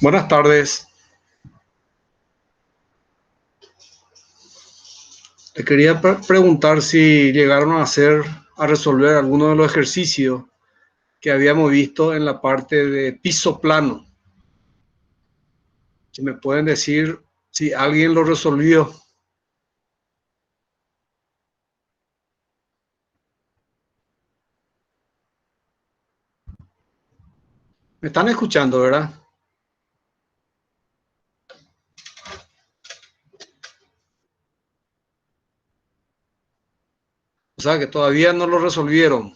Buenas tardes. Te quería preguntar si llegaron a resolver alguno de los ejercicios que habíamos visto en la parte de piso plano. Si me pueden decir si alguien lo resolvió. ¿Me están escuchando, verdad? O sea que todavía no lo resolvieron.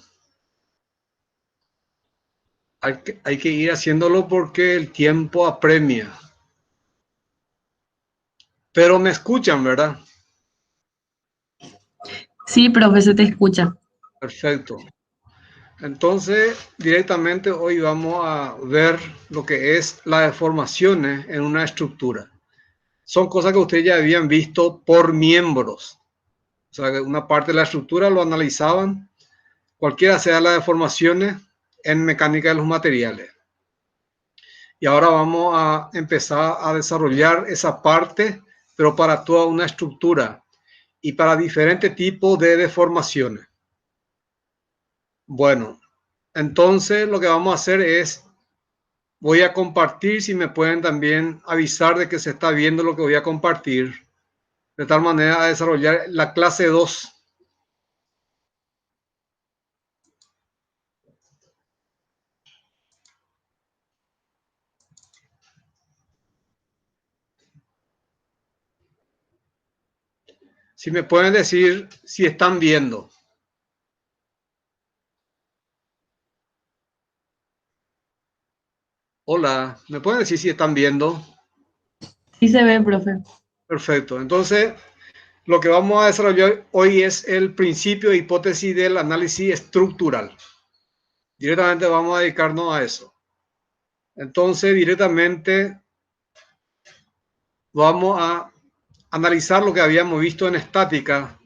Hay que ir haciéndolo porque el tiempo apremia. Pero me escuchan, ¿verdad? Sí, profe, se te escucha. Perfecto. Entonces, directamente hoy vamos a ver lo que es las deformaciones en una estructura. Son cosas que ustedes ya habían visto por miembros. O sea, que una parte de la estructura lo analizaban, cualquiera sea las deformaciones en mecánica de los materiales. Y ahora vamos a empezar a desarrollar esa parte, pero para toda una estructura y para diferentes tipos de deformaciones. Bueno, entonces lo que vamos a hacer es, voy a compartir, si me pueden también avisar de que se está viendo lo que voy a compartir, de tal manera a desarrollar la clase 2. Si me pueden decir si están viendo. Hola, ¿me pueden decir si están viendo? Sí se ve, profe. Perfecto. Entonces, lo que vamos a desarrollar hoy es el principio de hipótesis del análisis estructural. Directamente vamos a dedicarnos a eso. Entonces, directamente vamos a analizar lo que habíamos visto en estática,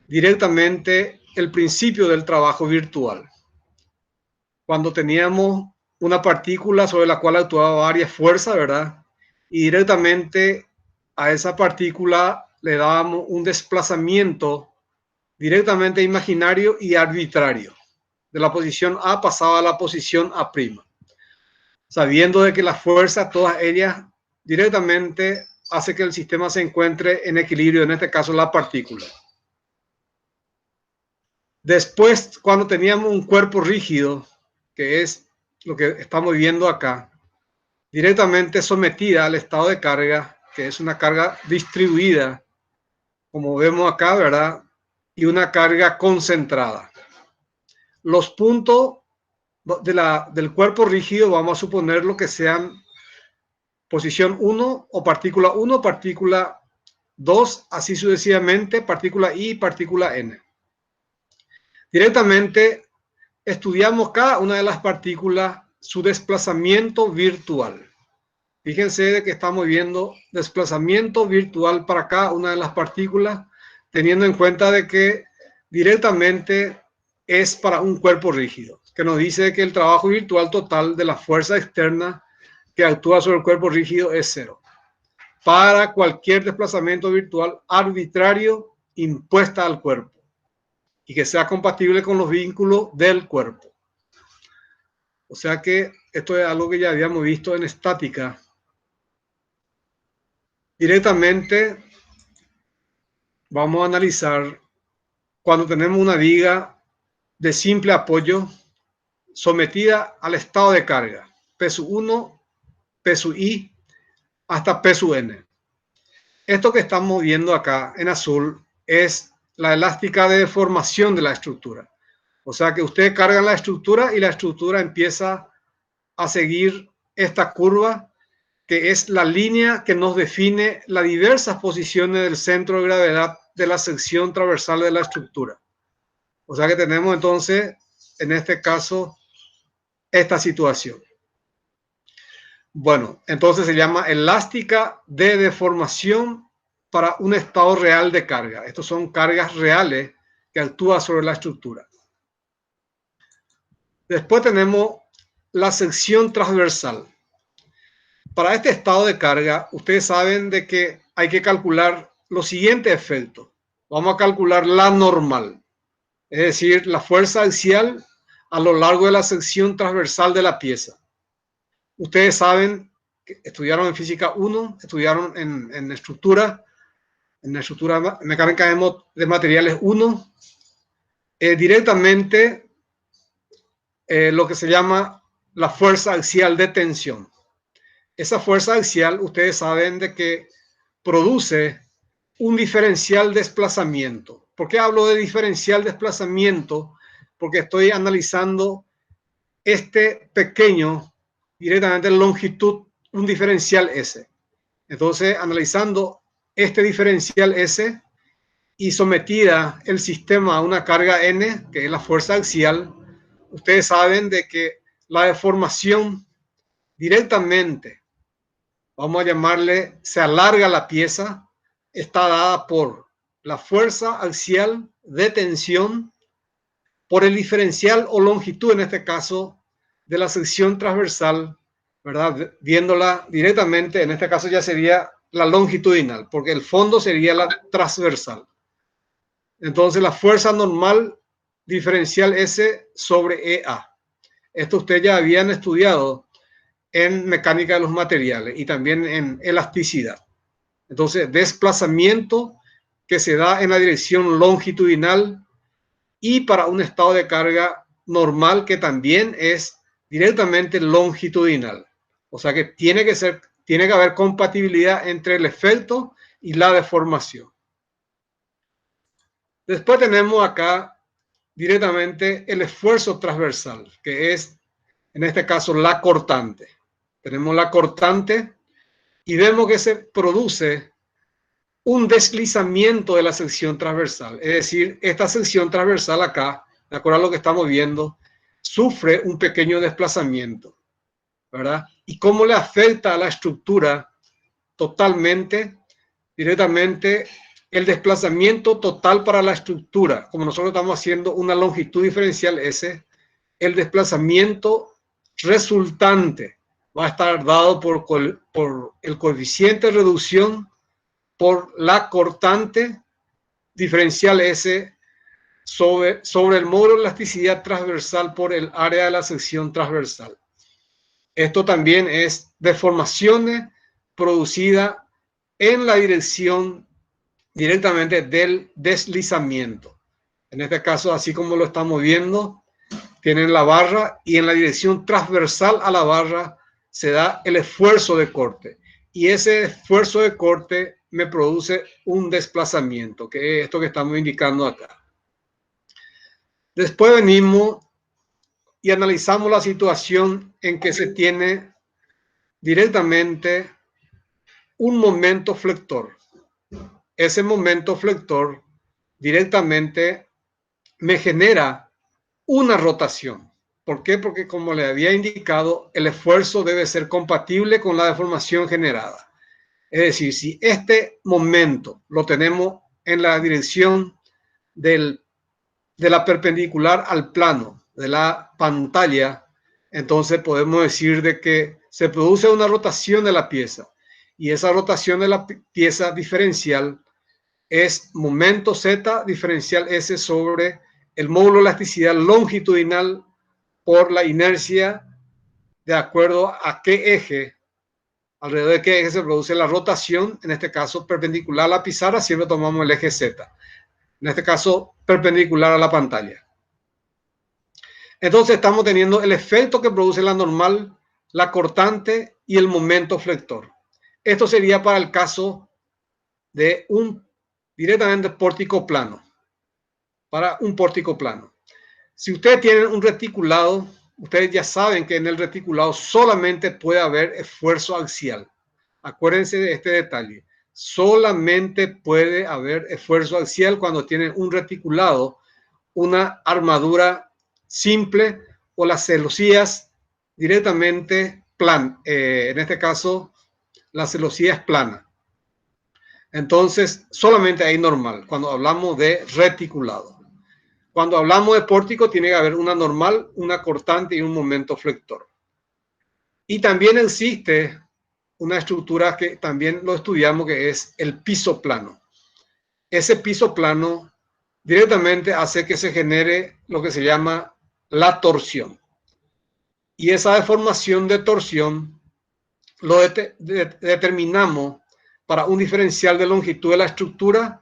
directamente el principio del trabajo virtual. Cuando teníamos una partícula sobre la cual actuaba varias fuerzas, ¿verdad? Y directamente a esa partícula le dábamos un desplazamiento directamente imaginario y arbitrario. De la posición A pasaba a la posición A', sabiendo de que las fuerzas, todas ellas, directamente hace que el sistema se encuentre en equilibrio, en este caso la partícula. Después, cuando teníamos un cuerpo rígido, que es lo que estamos viendo acá, directamente sometida al estado de carga, que es una carga distribuida, como vemos acá, ¿verdad? Y una carga concentrada. Los puntos del cuerpo rígido vamos a suponer lo que sean posición 1 o partícula 1, partícula 2, así sucesivamente, partícula I y partícula N. Directamente estudiamos cada una de las partículas, su desplazamiento virtual. Fíjense de que estamos viendo desplazamiento virtual para cada una de las partículas, teniendo en cuenta de que directamente es para un cuerpo rígido, que nos dice que el trabajo virtual total de la fuerza externa que actúa sobre el cuerpo rígido es cero. Para cualquier desplazamiento virtual arbitrario impuesta al cuerpo y que sea compatible con los vínculos del cuerpo. O sea que esto es algo que ya habíamos visto en estática. Directamente vamos a analizar cuando tenemos una viga de simple apoyo sometida al estado de carga, P sub 1, P sub I, hasta P sub N. Esto que estamos viendo acá en azul es la elástica de deformación de la estructura. O sea que ustedes cargan la estructura y la estructura empieza a seguir esta curva, que es la línea que nos define las diversas posiciones del centro de gravedad de la sección transversal de la estructura. O sea que tenemos entonces, en este caso, esta situación. Bueno, entonces se llama elástica de deformación para un estado real de carga. Estos son cargas reales que actúan sobre la estructura. Después tenemos la sección transversal. para este estado de carga, ustedes saben de que hay que calcular los siguientes efectos. Vamos a calcular la normal, es decir, la fuerza axial a lo largo de la sección transversal de la pieza. Ustedes saben que estudiaron en física 1, estudiaron en estructura mecánica de materiales 1, directamente lo que se llama la fuerza axial de tensión. Esa fuerza axial, ustedes saben de que produce un diferencial desplazamiento. ¿Por qué hablo de diferencial desplazamiento? Porque estoy analizando este pequeño, directamente en longitud, un diferencial S. Entonces, analizando este diferencial S y sometida el sistema a una carga N, que es la fuerza axial, ustedes saben de que la deformación directamente, vamos a llamarle, se alarga la pieza, está dada por la fuerza axial de tensión, por el diferencial o longitud, en este caso, de la sección transversal, ¿verdad? Viéndola directamente, en este caso ya sería la longitudinal, porque el fondo sería la transversal. Entonces, la fuerza normal diferencial S sobre EA. Esto ustedes ya habían estudiado en mecánica de los materiales y también en elasticidad. Entonces, desplazamiento que se da en la dirección longitudinal y para un estado de carga normal que también es directamente longitudinal. O sea que tiene que haber compatibilidad entre el efecto y la deformación. Después tenemos acá directamente el esfuerzo transversal, que es en este caso la cortante. Tenemos la cortante y vemos que se produce un deslizamiento de la sección transversal. Es decir, esta sección transversal acá, de acuerdo a lo que estamos viendo, sufre un pequeño desplazamiento, ¿verdad? ¿Y cómo le afecta a la estructura totalmente, directamente, el desplazamiento total para la estructura? Como nosotros estamos haciendo una longitud diferencial S, el desplazamiento resultante va a estar dado por el coeficiente de reducción por la cortante diferencial S sobre el módulo de elasticidad transversal por el área de la sección transversal. Esto también es deformaciones producidas en la dirección directamente del deslizamiento. En este caso, así como lo estamos viendo, tienen la barra y en la dirección transversal a la barra se da el esfuerzo de corte. Y ese esfuerzo de corte me produce un desplazamiento, que es esto que estamos indicando acá. Después venimos y analizamos la situación en que se tiene directamente un momento flector. Ese momento flector directamente me genera una rotación. ¿Por qué? Porque como le había indicado, el esfuerzo debe ser compatible con la deformación generada. Es decir, si este momento lo tenemos en la dirección de la perpendicular al plano de la pantalla, entonces podemos decir de que se produce una rotación de la pieza y esa rotación de la pieza diferencial es momento Z diferencial S sobre el módulo de elasticidad longitudinal por la inercia de acuerdo a qué eje, alrededor de qué eje se produce la rotación, en este caso perpendicular a la pizarra, siempre tomamos el eje Z, en este caso perpendicular a la pantalla. Entonces estamos teniendo el efecto que produce la normal, la cortante y el momento flector. Esto sería para el caso de un directamente pórtico plano, para un pórtico plano. Si ustedes tienen un reticulado, ustedes ya saben que en el reticulado solamente puede haber esfuerzo axial. Acuérdense de este detalle. Solamente puede haber esfuerzo axial cuando tienen un reticulado, una armadura simple o las celosías directamente plan. En este caso, la celosía es plana. Entonces, solamente hay normal cuando hablamos de reticulado. Cuando hablamos de pórtico, tiene que haber una normal, una cortante y un momento flector. Y también existe una estructura que también lo estudiamos, que es el piso plano. Ese piso plano directamente hace que se genere lo que se llama la torsión. Y esa deformación de torsión lo determinamos para un diferencial de longitud de la estructura,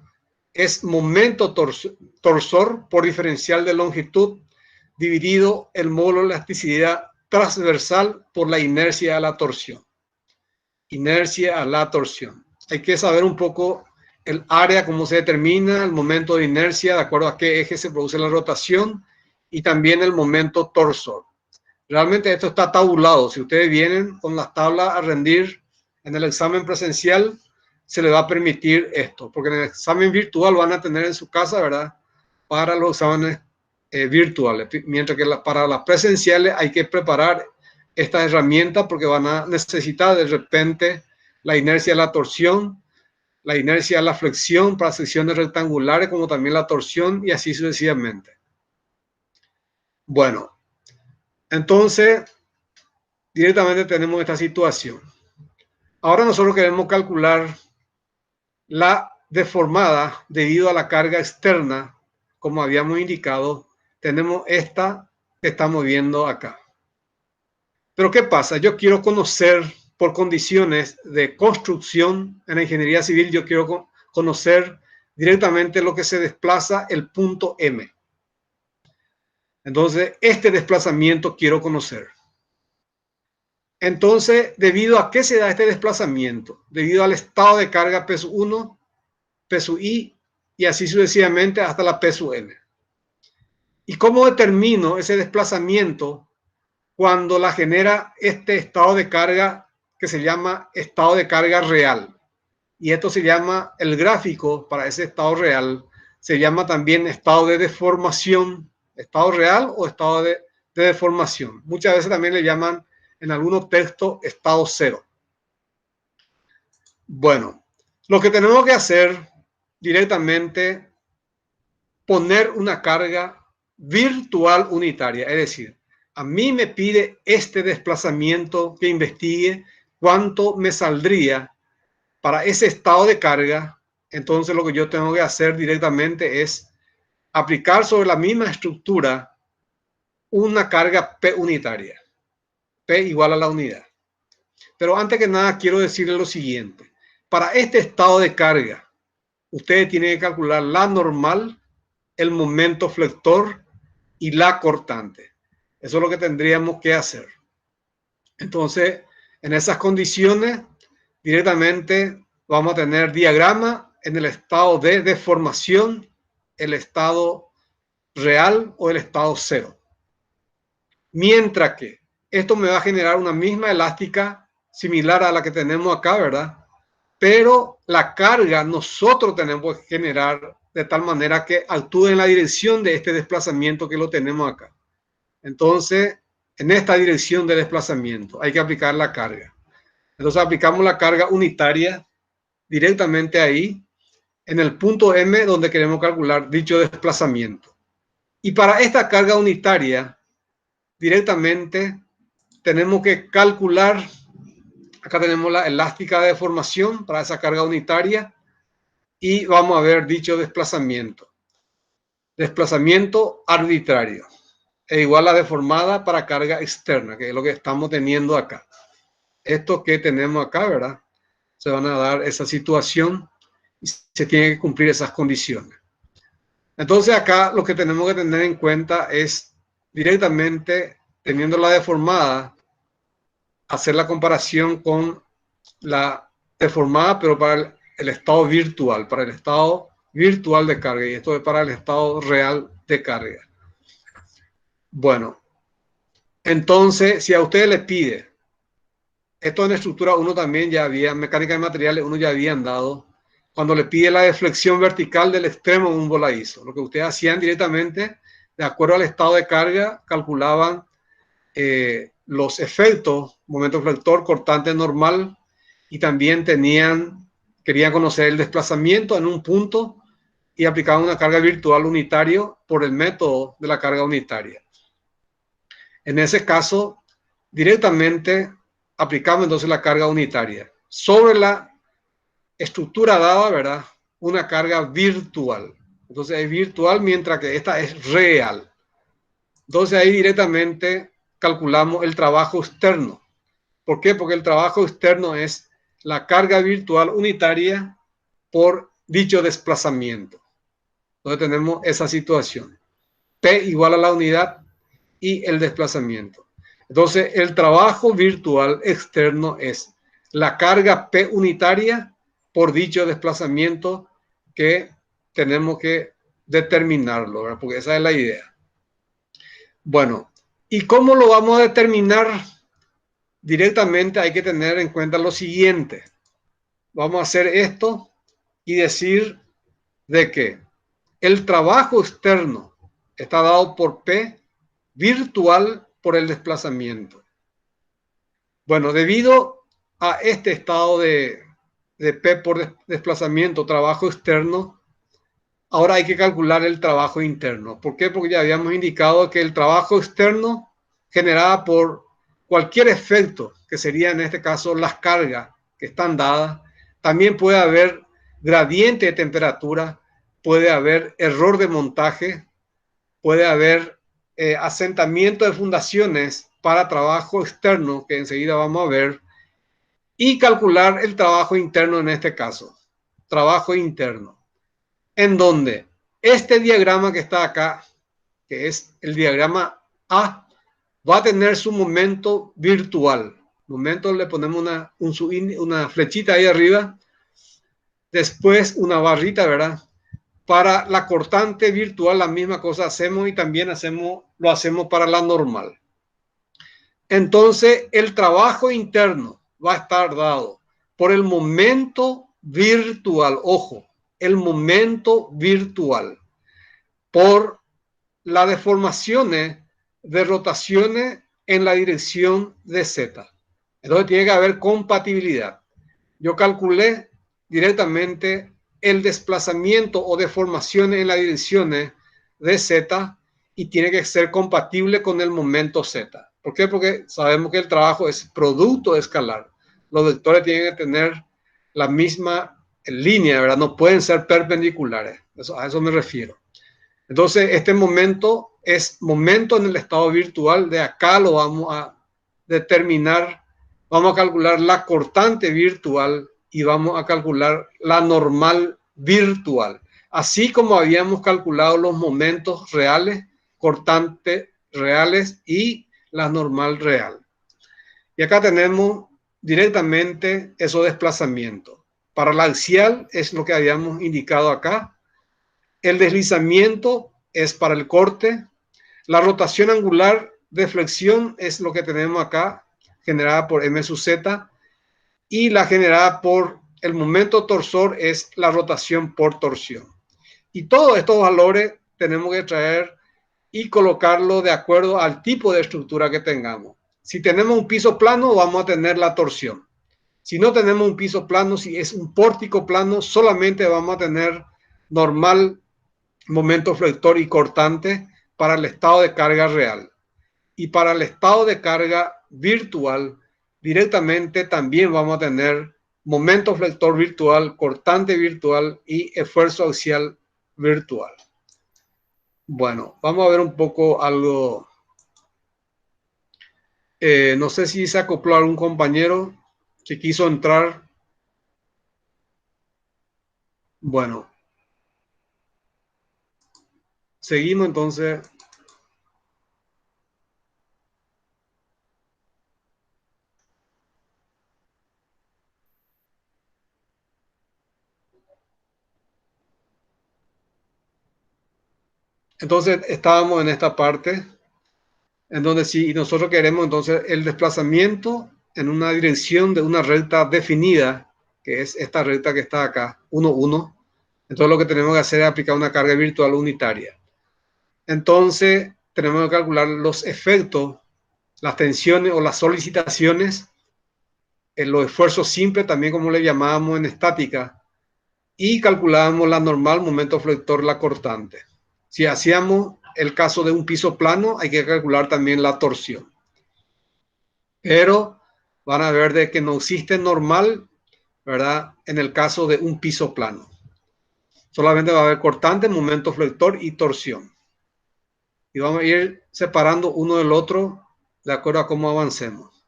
es momento torsor por diferencial de longitud dividido el módulo de elasticidad transversal por la inercia a la torsión. Inercia a la torsión. Hay que saber un poco el área, cómo se determina, el momento de inercia, de acuerdo a qué eje se produce la rotación, y también el momento torsor. Realmente esto está tabulado. Si ustedes vienen con las tablas a rendir en el examen presencial, se les va a permitir esto, porque en el examen virtual van a tener en su casa, ¿verdad?, para los exámenes virtuales, mientras que para las presenciales hay que preparar estas herramientas porque van a necesitar de repente la inercia de la torsión, la inercia de la flexión para secciones rectangulares, como también la torsión, y así sucesivamente. Bueno, entonces directamente tenemos esta situación. Ahora nosotros queremos calcular la deformada debido a la carga externa, como habíamos indicado. Tenemos esta que estamos viendo acá. Pero ¿qué pasa? Yo quiero conocer, por condiciones de construcción en la ingeniería civil, yo quiero conocer directamente lo que se desplaza el punto M. Entonces, este desplazamiento quiero conocer. Entonces, ¿debido a qué se da este desplazamiento? Debido al estado de carga P sub 1, P sub I, y así sucesivamente hasta la P sub N. ¿Y cómo determino ese desplazamiento cuando la genera este estado de carga que se llama estado de carga real? Y esto se llama, el gráfico para ese estado real, se llama también estado de deformación, estado real o estado de deformación. Muchas veces también le llaman en algunos textos estado cero. Bueno, lo que tenemos que hacer directamente, poner una carga virtual unitaria, es decir, a mí me pide este desplazamiento que investigue cuánto me saldría para ese estado de carga. Entonces lo que yo tengo que hacer directamente es aplicar sobre la misma estructura una carga P unitaria. P igual a la unidad. Pero antes que nada quiero decirle lo siguiente. Para este estado de carga, ustedes tienen que calcular la normal, el momento flector y la cortante. Eso es lo que tendríamos que hacer. Entonces, en esas condiciones, directamente vamos a tener diagrama en el estado de deformación, el estado real o el estado cero. Mientras que esto me va a generar una misma elástica similar a la que tenemos acá, ¿verdad? Pero la carga nosotros tenemos que generar de tal manera que actúe en la dirección de este desplazamiento que lo tenemos acá. Entonces, en esta dirección de desplazamiento hay que aplicar la carga. Entonces aplicamos la carga unitaria directamente ahí, en el punto M donde queremos calcular dicho desplazamiento. Y para esta carga unitaria, directamente tenemos que calcular, acá tenemos la elástica de deformación para esa carga unitaria, y vamos a ver dicho desplazamiento. Desplazamiento arbitrario es igual a deformada para carga externa, que es lo que estamos teniendo acá. Esto que tenemos acá, ¿verdad? Se van a dar esa situación y se tienen que cumplir esas condiciones. Entonces acá lo que tenemos que tener en cuenta es directamente, teniendo la deformada, hacer la comparación con la deformada, pero para el estado virtual, para el estado virtual de carga, y esto es para el estado real de carga. Bueno, entonces, si a usted le pide, esto en estructura 1 también ya había, mecánica de materiales 1 ya habían dado, cuando le pide la deflexión vertical del extremo de un voladizo. Lo que ustedes hacían directamente, de acuerdo al estado de carga, calculaban los efectos, momento flector, cortante normal, y también querían conocer el desplazamiento en un punto y aplicaban una carga virtual unitario por el método de la carga unitaria. En ese caso, directamente aplicamos entonces la carga unitaria sobre la estructura dada, ¿verdad? Una carga virtual. Entonces es virtual mientras que esta es real. Entonces ahí directamente calculamos el trabajo externo. ¿Por qué? Porque el trabajo externo es la carga virtual unitaria por dicho desplazamiento. Entonces tenemos esa situación. P igual a la unidad y el desplazamiento. Entonces el trabajo virtual externo es la carga P unitaria por dicho desplazamiento que tenemos que determinarlo, ¿verdad? Porque esa es la idea. Bueno, ¿y cómo lo vamos a determinar? Directamente hay que tener en cuenta lo siguiente. Vamos a hacer esto y decir de que el trabajo externo está dado por P virtual por el desplazamiento. Bueno, debido a este estado de P por desplazamiento, trabajo externo, ahora hay que calcular el trabajo interno. ¿Por qué? Porque ya habíamos indicado que el trabajo externo generado por cualquier efecto, que sería en este caso las cargas que están dadas, también puede haber gradiente de temperatura, puede haber error de montaje, puede haber asentamiento de fundaciones para trabajo externo, que enseguida vamos a ver, y calcular el trabajo interno en este caso, trabajo interno, en donde este diagrama que está acá, que es el diagrama A, va a tener su momento virtual. Momento le ponemos una flechita ahí arriba, después una barrita, ¿verdad? Para la cortante virtual la misma cosa hacemos y también lo hacemos para la normal. Entonces el trabajo interno va a estar dado por el momento virtual, ojo, el momento virtual, por las deformaciones de rotaciones en la dirección de Z. Entonces tiene que haber compatibilidad. Yo calculé directamente el desplazamiento o deformaciones en las direcciones de Z y tiene que ser compatible con el momento Z. ¿Por qué? Porque sabemos que el trabajo es producto escalar. Los vectores tienen que tener la misma línea, ¿verdad? No pueden ser perpendiculares. A eso me refiero. Entonces, este momento es momento en el estado virtual. De acá lo vamos a determinar. Vamos a calcular la cortante virtual y vamos a calcular la normal virtual. Así como habíamos calculado los momentos reales, cortantes reales y la normal real. Y acá tenemos directamente esos desplazamientos. Para la axial es lo que habíamos indicado acá. El deslizamiento es para el corte. La rotación angular de flexión es lo que tenemos acá, generada por M sub Z. Y la generada por el momento torsor es la rotación por torsión. Y todos estos valores tenemos que traer y colocarlo de acuerdo al tipo de estructura que tengamos. Si tenemos un piso plano, vamos a tener la torsión. Si no tenemos un piso plano, si es un pórtico plano, solamente vamos a tener normal, momento flector y cortante para el estado de carga real. Y para el estado de carga virtual, directamente también vamos a tener momento flector virtual, cortante virtual y esfuerzo axial virtual. Bueno, vamos a ver un poco algo. No sé si se acopló algún compañero que quiso entrar. Bueno, seguimos entonces. Entonces estábamos en esta parte, en donde si nosotros queremos entonces el desplazamiento en una dirección de una recta definida, que es esta recta que está acá, 1, 1, entonces lo que tenemos que hacer es aplicar una carga virtual unitaria. Entonces tenemos que calcular los efectos, las tensiones o las solicitaciones, los esfuerzos simples, también como le llamábamos en estática, y calculábamos la normal, momento flector, la cortante. Si hacíamos el caso de un piso plano, hay que calcular también la torsión. Pero van a ver de que no existe normal, ¿verdad? En el caso de un piso plano. Solamente va a haber cortante, momento flector y torsión. Y vamos a ir separando uno del otro de acuerdo a cómo avancemos.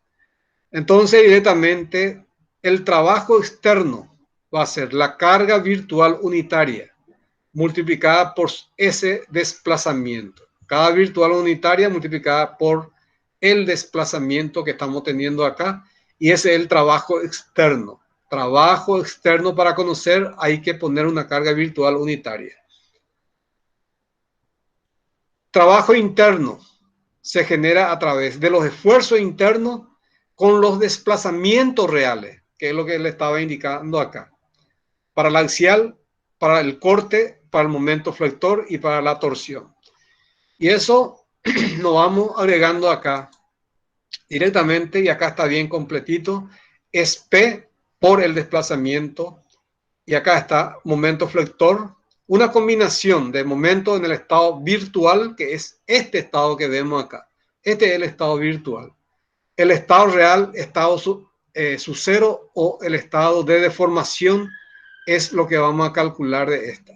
Entonces, directamente, el trabajo externo va a ser la carga virtual unitaria multiplicada por ese desplazamiento. Cada virtual unitaria multiplicada por el desplazamiento que estamos teniendo acá. Y ese es el trabajo externo. Trabajo externo para conocer, hay que poner una carga virtual unitaria. Trabajo interno se genera a través de los esfuerzos internos con los desplazamientos reales, que es lo que le estaba indicando acá. Para el axial, para el corte, para el momento flector y para la torsión. Y eso lo vamos agregando acá directamente, y acá está bien completito. Es P por el desplazamiento, y acá está momento flector. Una combinación de momento en el estado virtual, que es este estado que vemos acá. Este es el estado virtual. El estado real, estado su cero, o el estado de deformación, es lo que vamos a calcular de esta.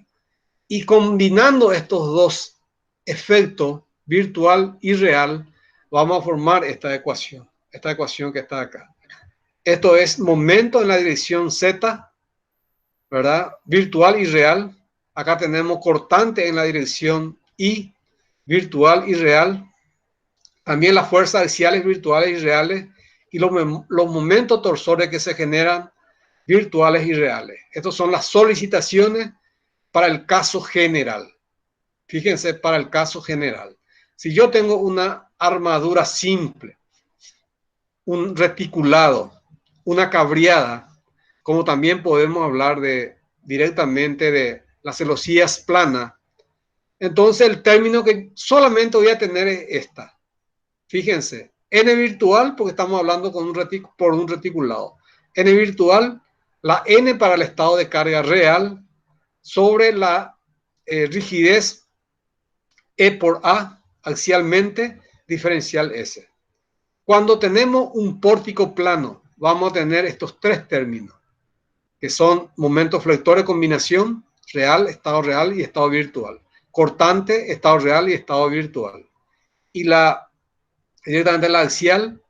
Y combinando estos dos efectos, virtual y real, vamos a formar esta ecuación que está acá. Esto es momento en la dirección Z, ¿verdad? Virtual y real. Acá tenemos cortante en la dirección Y, virtual y real. También las fuerzas axiales virtuales y reales, y los momentos torsores que se generan virtuales y reales. Estas son las solicitaciones para el caso general. Fíjense, para el caso general. Si yo tengo una armadura simple, un reticulado, una cabriada, como también podemos hablar directamente de las celosías planas, entonces el término que solamente voy a tener es esta. Fíjense, N virtual, porque estamos hablando por un reticulado. N virtual, la N para el estado de carga real, sobre la rigidez E por A, axialmente, diferencial S. Cuando tenemos un pórtico plano, vamos a tener estos tres términos, que son momento flector de combinación, real, estado real y estado virtual. Cortante, estado real y estado virtual. Y directamente la axial,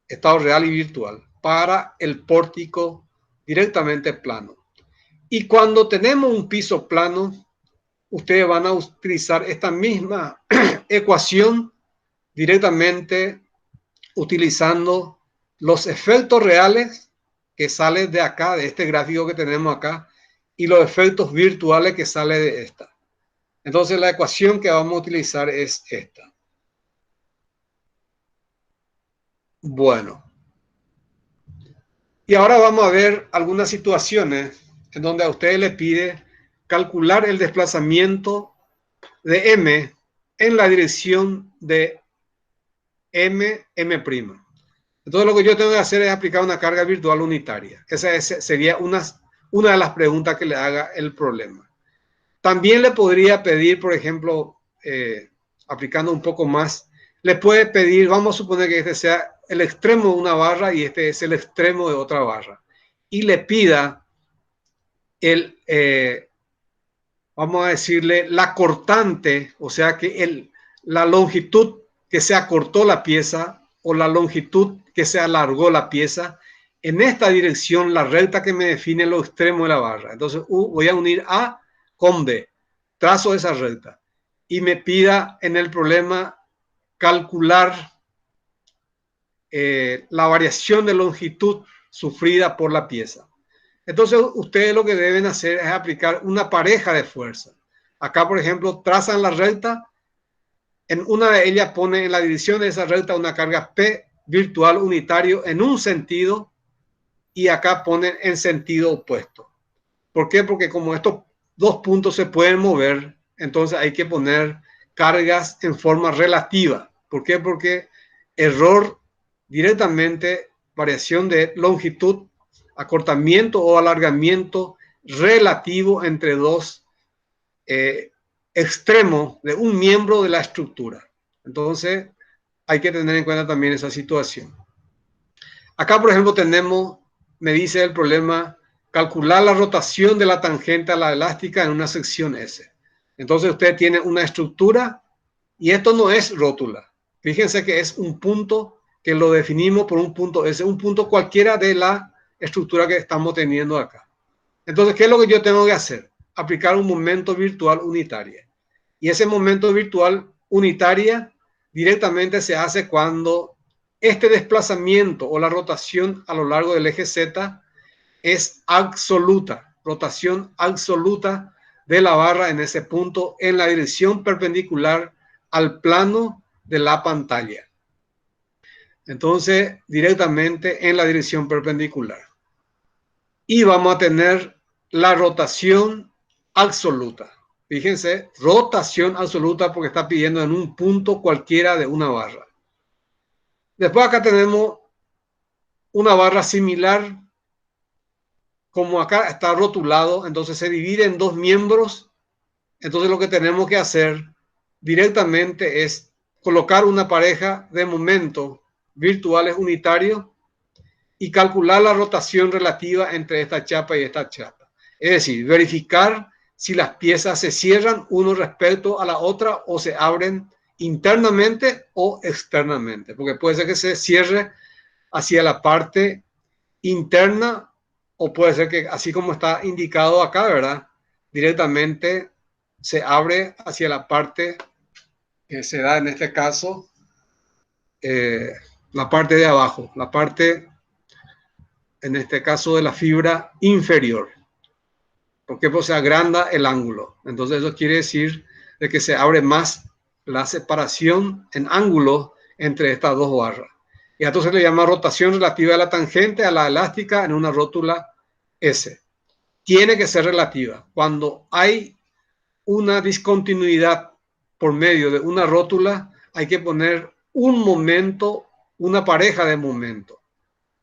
estado real y virtual, para el pórtico directamente plano. Y cuando tenemos un piso plano, ustedes van a utilizar esta misma ecuación directamente utilizando los efectos reales que salen de acá, de este gráfico que tenemos acá, y los efectos virtuales que salen de esta. Entonces la ecuación que vamos a utilizar es esta. Bueno. Y ahora vamos a ver algunas situaciones en donde a ustedes les pide calcular el desplazamiento de M en la dirección de M'. Entonces lo que yo tengo que hacer es aplicar una carga virtual unitaria. Esa sería una de las preguntas que le haga el problema. También le podría pedir, por ejemplo, aplicando un poco más, le puede pedir, vamos a suponer que este sea el extremo de una barra y este es el extremo de otra barra. Y le pida vamos a decirle, la cortante, o sea que la longitud que se acortó la pieza o la longitud que se alargó la pieza, en esta dirección, la recta que me define los extremos de la barra. Entonces voy a unir A con B, trazo esa recta, y me pida en el problema calcular la variación de longitud sufrida por la pieza. Entonces ustedes lo que deben hacer es aplicar una pareja de fuerza. Acá, por ejemplo, trazan la recta, en una de ellas ponen en la división de esa recta una carga P virtual unitario en un sentido, y acá ponen en sentido opuesto. ¿Por qué? Porque como estos dos puntos se pueden mover, entonces hay que poner cargas en forma relativa. ¿Por qué? Porque error directamente, variación de longitud, acortamiento o alargamiento relativo entre dos extremos de un miembro de la estructura. Entonces hay que tener en cuenta también esa situación. Acá, por ejemplo, me dice el problema, calcular la rotación de la tangente a la elástica en una sección S. Entonces usted tiene una estructura y esto no es rótula. Fíjense que es un punto que lo definimos por un punto S, un punto cualquiera de la estructura que estamos teniendo acá. Entonces, ¿qué es lo que yo tengo que hacer? Aplicar un momento virtual unitario. Y ese momento virtual unitaria directamente se hace cuando este desplazamiento o la rotación a lo largo del eje Z es absoluta, rotación absoluta de la barra en ese punto en la dirección perpendicular al plano de la pantalla. Entonces, directamente en la dirección perpendicular. Y vamos a tener la rotación absoluta. Fíjense, rotación absoluta porque está pidiendo en un punto cualquiera de una barra. Después acá tenemos una barra similar. Como acá está rotulado, entonces se divide en dos miembros. Entonces lo que tenemos que hacer directamente es colocar una pareja de momentos virtuales unitarios y calcular la rotación relativa entre esta chapa y esta chapa. Es decir, verificar si las piezas se cierran uno respecto a la otra o se abren internamente o externamente, porque puede ser que se cierre hacia la parte interna o puede ser que así como está indicado acá, ¿verdad? Directamente se abre hacia la parte que se da en este caso, la parte de abajo, la parte, en este caso, de la fibra inferior. Porque pues se agranda el ángulo. Entonces eso quiere decir de que se abre más la separación en ángulo entre estas dos barras. Y entonces le llama rotación relativa de la tangente a la elástica en una rótula S. Tiene que ser relativa. Cuando hay una discontinuidad por medio de una rótula, hay que poner un momento, una pareja de momentos.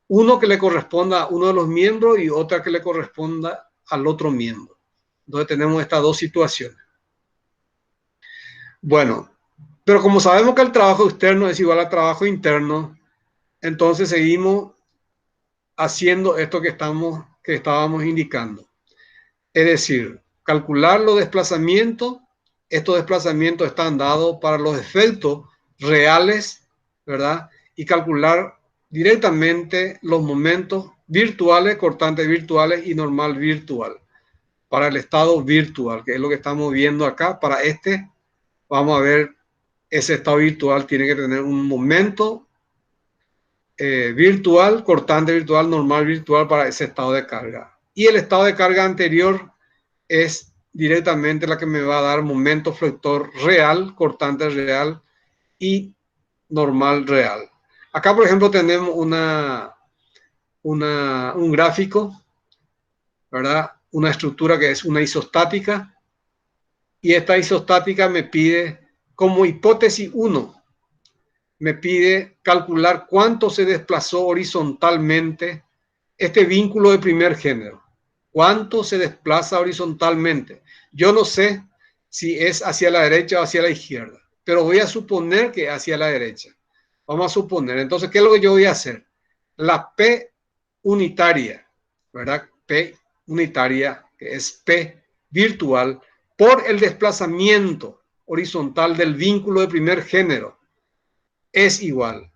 Uno que le corresponda a uno de los miembros y otra que le corresponda al otro miembro. Entonces tenemos estas dos situaciones. Bueno, pero como sabemos que el trabajo externo es igual al trabajo interno, entonces seguimos haciendo esto que estábamos indicando. Es decir, calcular los desplazamientos. Estos desplazamientos están dados para los efectos reales, ¿verdad? Y calcular directamente los momentos virtuales, cortantes virtuales y normal virtual para el estado virtual, que es lo que estamos viendo acá. Para este, vamos a ver, ese estado virtual tiene que tener un momento virtual, cortante virtual, normal virtual para ese estado de carga. Y el estado de carga anterior es directamente la que me va a dar momento flector real, cortante real y normal real. Acá, por ejemplo, tenemos un gráfico, ¿verdad? Una estructura que es una isostática, y esta isostática me pide, como hipótesis 1, me pide calcular cuánto se desplazó horizontalmente este vínculo de primer género. ¿Cuánto se desplaza horizontalmente? Yo no sé si es hacia la derecha o hacia la izquierda, pero voy a suponer que hacia la derecha. Vamos a suponer. Entonces, ¿qué es lo que yo voy a hacer? La P unitaria, ¿verdad? P unitaria, que es P virtual, por el desplazamiento horizontal del vínculo de primer género, es igual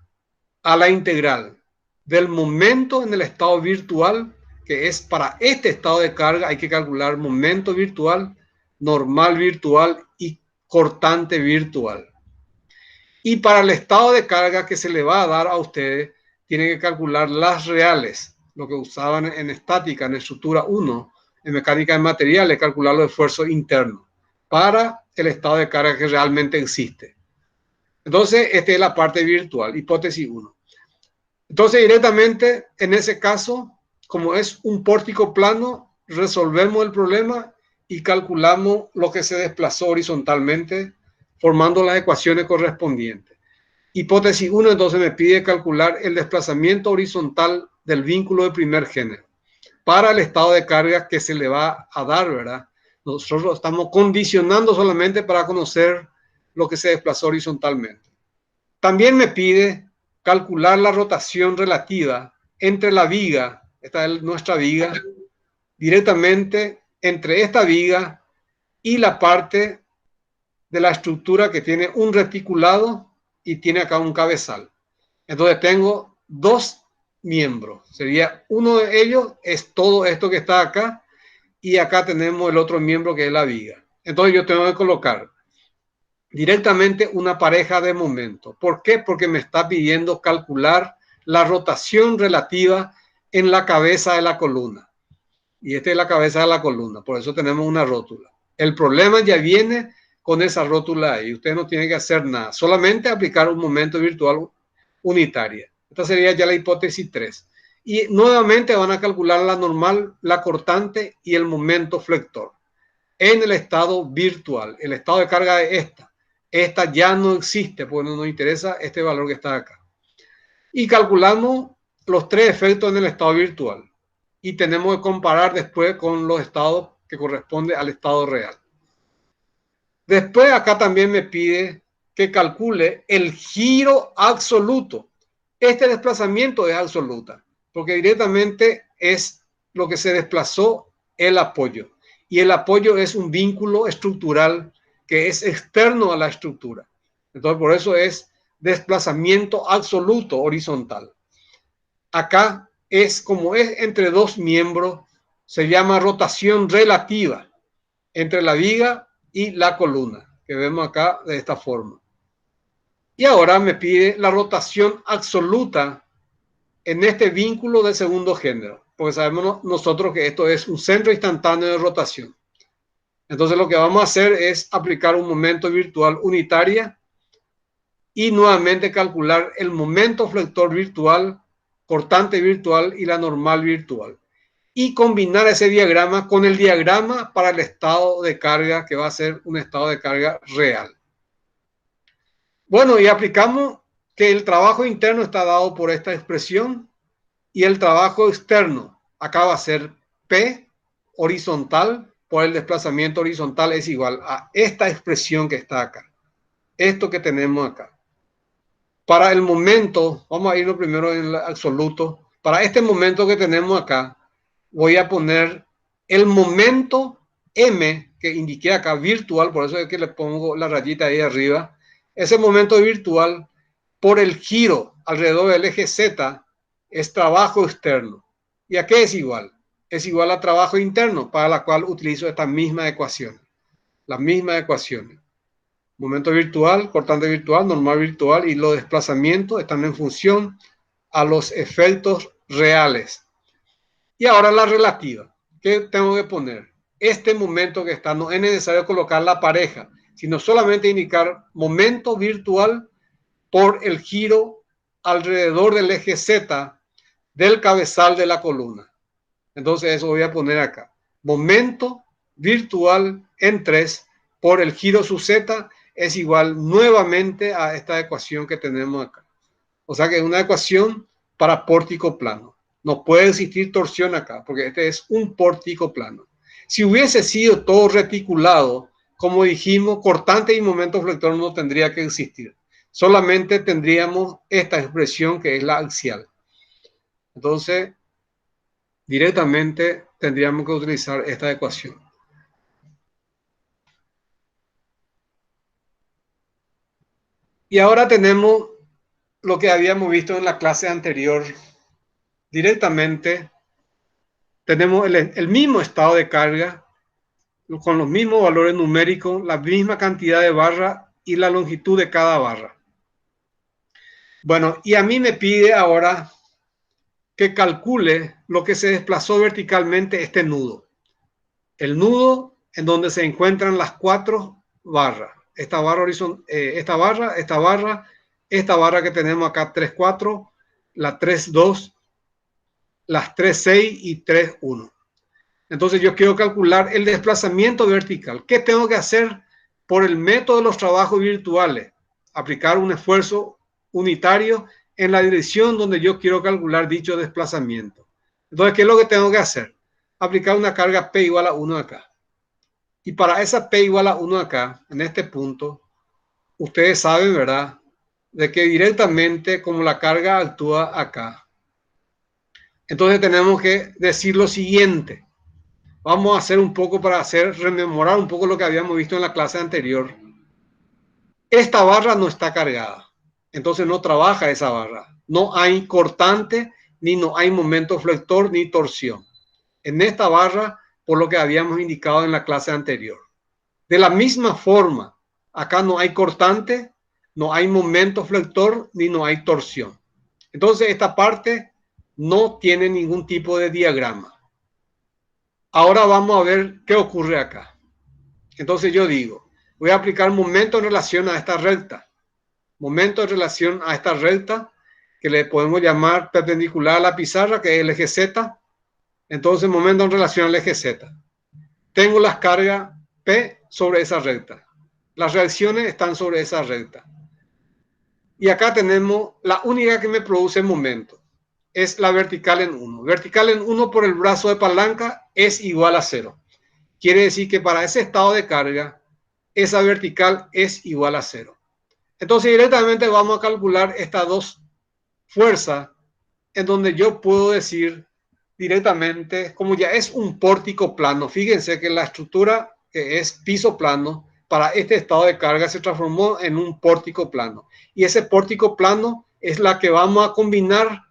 a la integral del momento en el estado virtual, que es para este estado de carga, hay que calcular momento virtual, normal virtual y cortante virtual. Y para el estado de carga que se le va a dar a ustedes, tienen que calcular las reales, lo que usaban en estática, en estructura 1, en mecánica de materiales, calcular los esfuerzos internos para el estado de carga que realmente existe. Entonces, esta es la parte virtual, hipótesis 1. Entonces, directamente, en ese caso, como es un pórtico plano, resolvemos el problema y calculamos lo que se desplazó horizontalmente, formando las ecuaciones correspondientes. Hipótesis 1, entonces me pide calcular el desplazamiento horizontal del vínculo de primer género para el estado de carga que se le va a dar, ¿verdad? Nosotros estamos condicionando solamente para conocer lo que se desplazó horizontalmente. También me pide calcular la rotación relativa entre la viga, esta es nuestra viga, directamente entre esta viga y la parte de la estructura que tiene un reticulado y tiene acá un cabezal. Entonces tengo dos miembros. Sería uno de ellos es todo esto que está acá y acá tenemos el otro miembro que es la viga. Entonces yo tengo que colocar directamente una pareja de momento. ¿Por qué? Porque me está pidiendo calcular la rotación relativa en la cabeza de la columna. Y esta es la cabeza de la columna, por eso tenemos una rótula. El problema ya viene con esa rótula ahí. Usted no tiene que hacer nada, solamente aplicar un momento virtual unitaria. Esta sería ya la hipótesis 3. Y nuevamente van a calcular la normal, la cortante y el momento flector en el estado virtual. El estado de carga de esta. Esta ya no existe, porque no nos interesa este valor que está acá. Y calculamos los tres efectos en el estado virtual. Y tenemos que comparar después con los estados que corresponden al estado real. Después acá también me pide que calcule el giro absoluto. Este desplazamiento es absoluta, porque directamente es lo que se desplazó el apoyo. Y el apoyo es un vínculo estructural que es externo a la estructura. Entonces, por eso es desplazamiento absoluto horizontal. Acá es como es entre dos miembros, se llama rotación relativa entre la viga y la columna, que vemos acá de esta forma. Y ahora me pide la rotación absoluta en este vínculo de segundo género, porque sabemos nosotros que esto es un centro instantáneo de rotación. Entonces lo que vamos a hacer es aplicar un momento virtual unitaria y nuevamente calcular el momento flector virtual, cortante virtual y la normal virtual. Y combinar ese diagrama con el diagrama para el estado de carga, que va a ser un estado de carga real. Bueno, y aplicamos que el trabajo interno está dado por esta expresión y el trabajo externo acá va a ser P horizontal por el desplazamiento horizontal es igual a esta expresión que está acá. Esto que tenemos acá. Para el momento, vamos a irlo primero en el absoluto. Para este momento que tenemos acá, voy a poner el momento M, que indiqué acá, virtual, por eso es que le pongo la rayita ahí arriba. Ese momento virtual, por el giro alrededor del eje Z, es trabajo externo. ¿Y a qué es igual? Es igual a trabajo interno, para la cual utilizo esta misma ecuación. Las mismas ecuaciones. Momento virtual, cortante virtual, normal virtual y los desplazamientos están en función a los efectos reales. Y ahora la relativa. ¿Qué tengo que poner? Este momento que está, no es necesario colocar la pareja, sino solamente indicar momento virtual por el giro alrededor del eje Z del cabezal de la columna. Entonces eso voy a poner acá. Momento virtual en 3 por el giro sub Z es igual nuevamente a esta ecuación que tenemos acá. O sea que es una ecuación para pórtico plano. No puede existir torsión acá, porque este es un pórtico plano. Si hubiese sido todo reticulado, como dijimos, cortante y momento flector no tendría que existir. Solamente tendríamos esta expresión que es la axial. Entonces, directamente tendríamos que utilizar esta ecuación. Y ahora tenemos lo que habíamos visto en la clase anterior. Directamente tenemos el mismo estado de carga con los mismos valores numéricos, la misma cantidad de barras y la longitud de cada barra. Bueno, y a mí me pide ahora que calcule lo que se desplazó verticalmente este nudo. El nudo en donde se encuentran las 4 barras. Esta barra horizontal, esta barra que tenemos acá 3,4, la 3,2, las 3,6 y 3,1. Entonces yo quiero calcular el desplazamiento vertical. ¿Qué tengo que hacer? Por el método de los trabajos virtuales, aplicar un esfuerzo unitario en la dirección donde yo quiero calcular dicho desplazamiento. Entonces, ¿qué es lo que tengo que hacer? Aplicar una carga P igual a 1 acá. Y para esa P igual a 1 acá, en este punto, ustedes saben, ¿verdad? De que directamente como la carga actúa acá, Entonces tenemos que decir lo siguiente. Vamos a hacer un poco para rememorar un poco lo que habíamos visto en la clase anterior. Esta barra no está cargada, entonces no trabaja esa barra. No hay cortante, ni no hay momento flector, ni torsión en esta barra, por lo que habíamos indicado en la clase anterior. De la misma forma, acá no hay cortante, no hay momento flector, ni no hay torsión. Entonces esta parte no tiene ningún tipo de diagrama. Ahora vamos a ver qué ocurre acá. Entonces yo digo, voy a aplicar momento en relación a esta recta. Momento en relación a esta recta, que le podemos llamar perpendicular a la pizarra, que es el eje Z. Entonces, momento en relación al eje Z. Tengo las cargas P sobre esa recta. Las reacciones están sobre esa recta. Y acá tenemos la única que me produce momento. Es la vertical en 1. Vertical en 1 por el brazo de palanca es igual a 0. Quiere decir que para ese estado de carga, esa vertical es igual a 0. Entonces directamente vamos a calcular estas dos fuerzas en donde yo puedo decir directamente, como ya es un pórtico plano, fíjense que la estructura que es piso plano, para este estado de carga se transformó en un pórtico plano. Y ese pórtico plano es la que vamos a combinar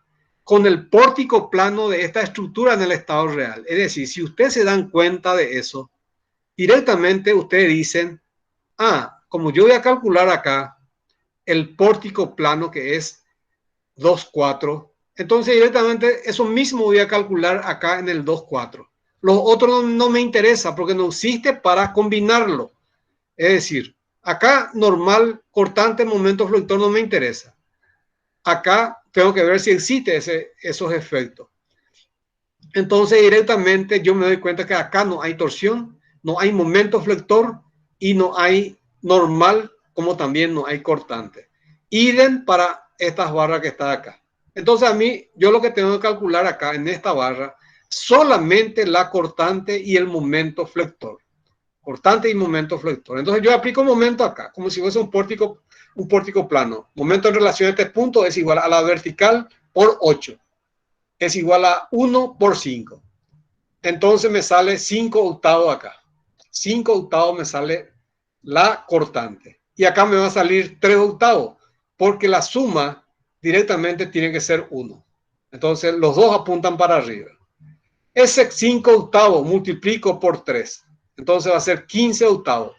con el pórtico plano de esta estructura en el estado real. Es decir, si ustedes se dan cuenta de eso, directamente ustedes dicen, como yo voy a calcular acá el pórtico plano que es 2,4, entonces directamente eso mismo voy a calcular acá en el 2,4. Los otros no me interesa porque no existe para combinarlo. Es decir, acá normal, cortante, momento flector no me interesa. Acá tengo que ver si existe esos efectos. Entonces directamente yo me doy cuenta que acá no hay torsión, no hay momento flector y no hay normal, como también no hay cortante. Idem para estas barras que están acá. Entonces a mí, yo lo que tengo que calcular acá en esta barra, solamente la cortante y el momento flector. Cortante y momento flector. Entonces yo aplico momento acá, como si fuese un pórtico plano. Momento en relación a este punto es igual a la vertical por 8. Es igual a 1 por 5. Entonces me sale 5 octavos acá. 5 octavos me sale la cortante. Y acá me va a salir 3 octavos, porque la suma directamente tiene que ser 1. Entonces los dos apuntan para arriba. Ese 5 octavos multiplico por 3. Entonces va a ser 15 octavos.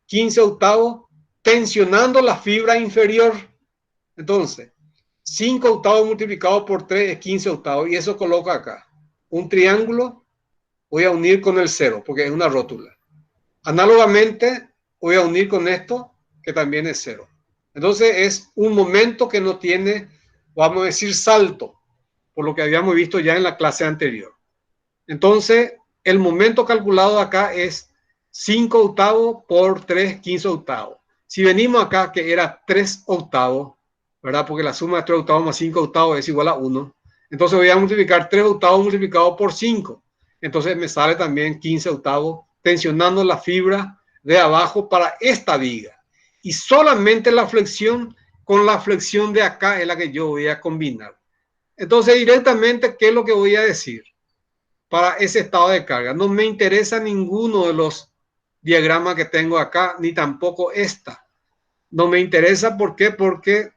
15 octavos tensionando la fibra inferior. Entonces, 5 octavos multiplicado por 3 es 15 octavos. Y eso coloco acá. Un triángulo voy a unir con el 0 porque es una rótula. Análogamente voy a unir con esto que también es 0. Entonces es un momento que no tiene, vamos a decir, salto, por lo que habíamos visto ya en la clase anterior. Entonces el momento calculado acá es 5 octavos por 3, 15 octavos. Si venimos acá que era 3 octavos, ¿verdad? Porque la suma de 3 octavos más 5 octavos es igual a 1. Entonces voy a multiplicar 3 octavos multiplicado por 5. Entonces me sale también 15 octavos tensionando la fibra de abajo para esta viga. Y solamente la flexión con la flexión de acá es la que yo voy a combinar. Entonces directamente, ¿qué es lo que voy a decir? Para ese estado de carga. No me interesa ninguno de los diagramas que tengo acá, ni tampoco esta. No me interesa, ¿por qué? Porque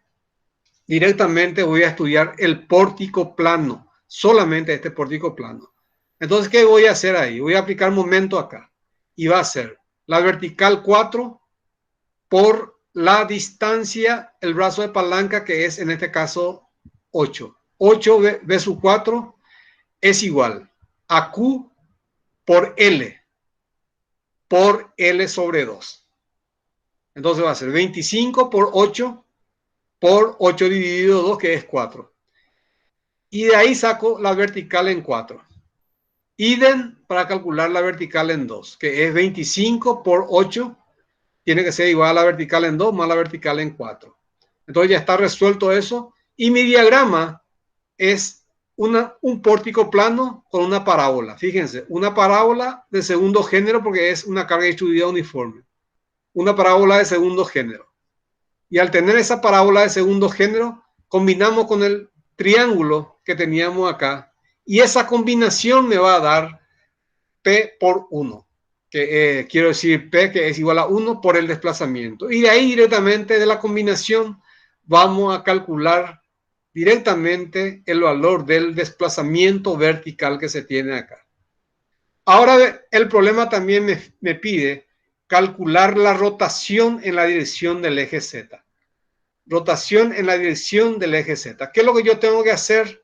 directamente voy a estudiar el pórtico plano, solamente este pórtico plano. Entonces, ¿qué voy a hacer ahí? Voy a aplicar momento acá y va a ser la vertical 4 por la distancia, el brazo de palanca, que es en este caso 8. 8 v sub 4 es igual a Q por L sobre 2. Entonces va a ser 25 por 8 por 8 dividido 2, que es 4. Y de ahí saco la vertical en 4. Idem para calcular la vertical en 2, que es 25 por 8, tiene que ser igual a la vertical en 2 más la vertical en 4. Entonces ya está resuelto eso. Y mi diagrama es un pórtico plano con una parábola. Fíjense, una parábola de segundo género porque es una carga distribuida uniforme. Una parábola de segundo género. Y al tener esa parábola de segundo género, combinamos con el triángulo que teníamos acá Y esa combinación me va a dar P por 1, que quiero decir P que es igual a 1 por el desplazamiento. Y de ahí directamente de la combinación vamos a calcular directamente el valor del desplazamiento vertical que se tiene acá. Ahora el problema también me pide calcular la rotación en la dirección del eje Z. Rotación en la dirección del eje Z. ¿Qué es lo que yo tengo que hacer?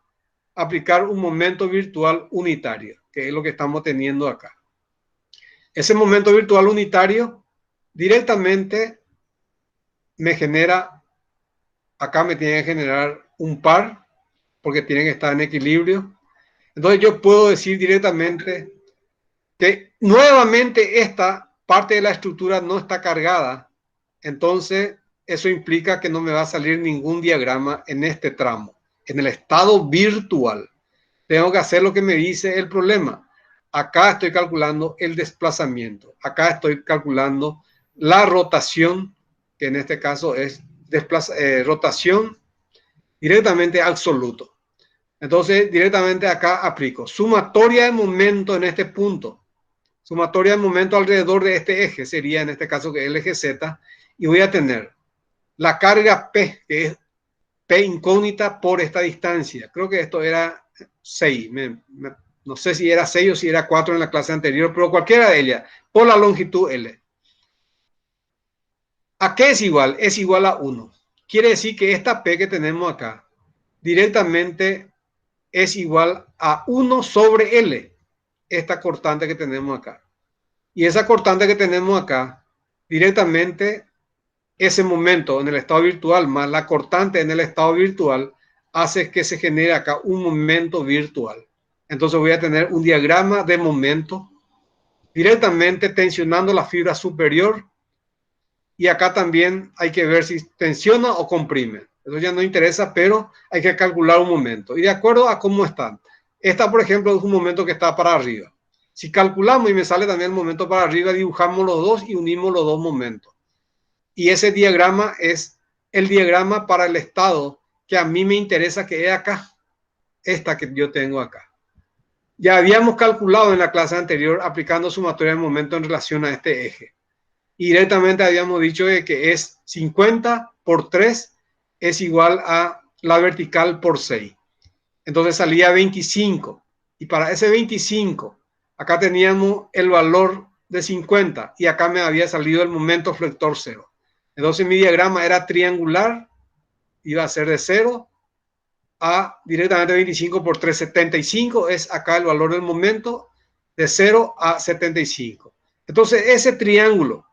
Aplicar un momento virtual unitario, que es lo que estamos teniendo acá. Ese momento virtual unitario directamente me genera, acá me tiene que generar un par, porque tiene que estar en equilibrio. Entonces yo puedo decir directamente que nuevamente esta parte de la estructura no está cargada. Entonces eso implica que no me va a salir ningún diagrama en este tramo, en el estado virtual. Tengo que hacer lo que me dice el problema. Acá estoy calculando el desplazamiento. Acá estoy calculando la rotación, que en este caso es rotación directamente absoluto. Entonces, directamente acá aplico sumatoria de momento en este punto. Sumatoria de momento alrededor de este eje sería en este caso que el eje Z. Y voy a tener la carga P, que es P incógnita por esta distancia. Creo que esto era 6. No sé si era 6 o si era 4 en la clase anterior, pero cualquiera de ellas, por la longitud L. ¿A qué es igual? Es igual a 1. Quiere decir que esta P que tenemos acá directamente es igual a 1 sobre L, esta cortante que tenemos acá. Y esa cortante que tenemos acá, directamente ese momento en el estado virtual más la cortante en el estado virtual hace que se genere acá un momento virtual. Entonces voy a tener un diagrama de momento directamente tensionando la fibra superior y acá también hay que ver si tensiona o comprime. Eso ya no interesa, pero hay que calcular un momento. Y de acuerdo a cómo están. Esta, por ejemplo, es un momento que está para arriba. Si calculamos y me sale también el momento para arriba, dibujamos los dos y unimos los dos momentos. Y ese diagrama es el diagrama para el estado que a mí me interesa, que es acá, esta que yo tengo acá. Ya habíamos calculado en la clase anterior aplicando sumatoria de momento en relación a este eje. Y directamente habíamos dicho que es 50 por 3 es igual a la vertical por 6. Entonces salía 25. Y para ese 25, acá teníamos el valor de 50 y acá me había salido el momento flector 0. Entonces mi diagrama era triangular, iba a ser de 0 a directamente 25 por 3, 75 es acá el valor del momento de 0 a 75. Entonces ese triángulo,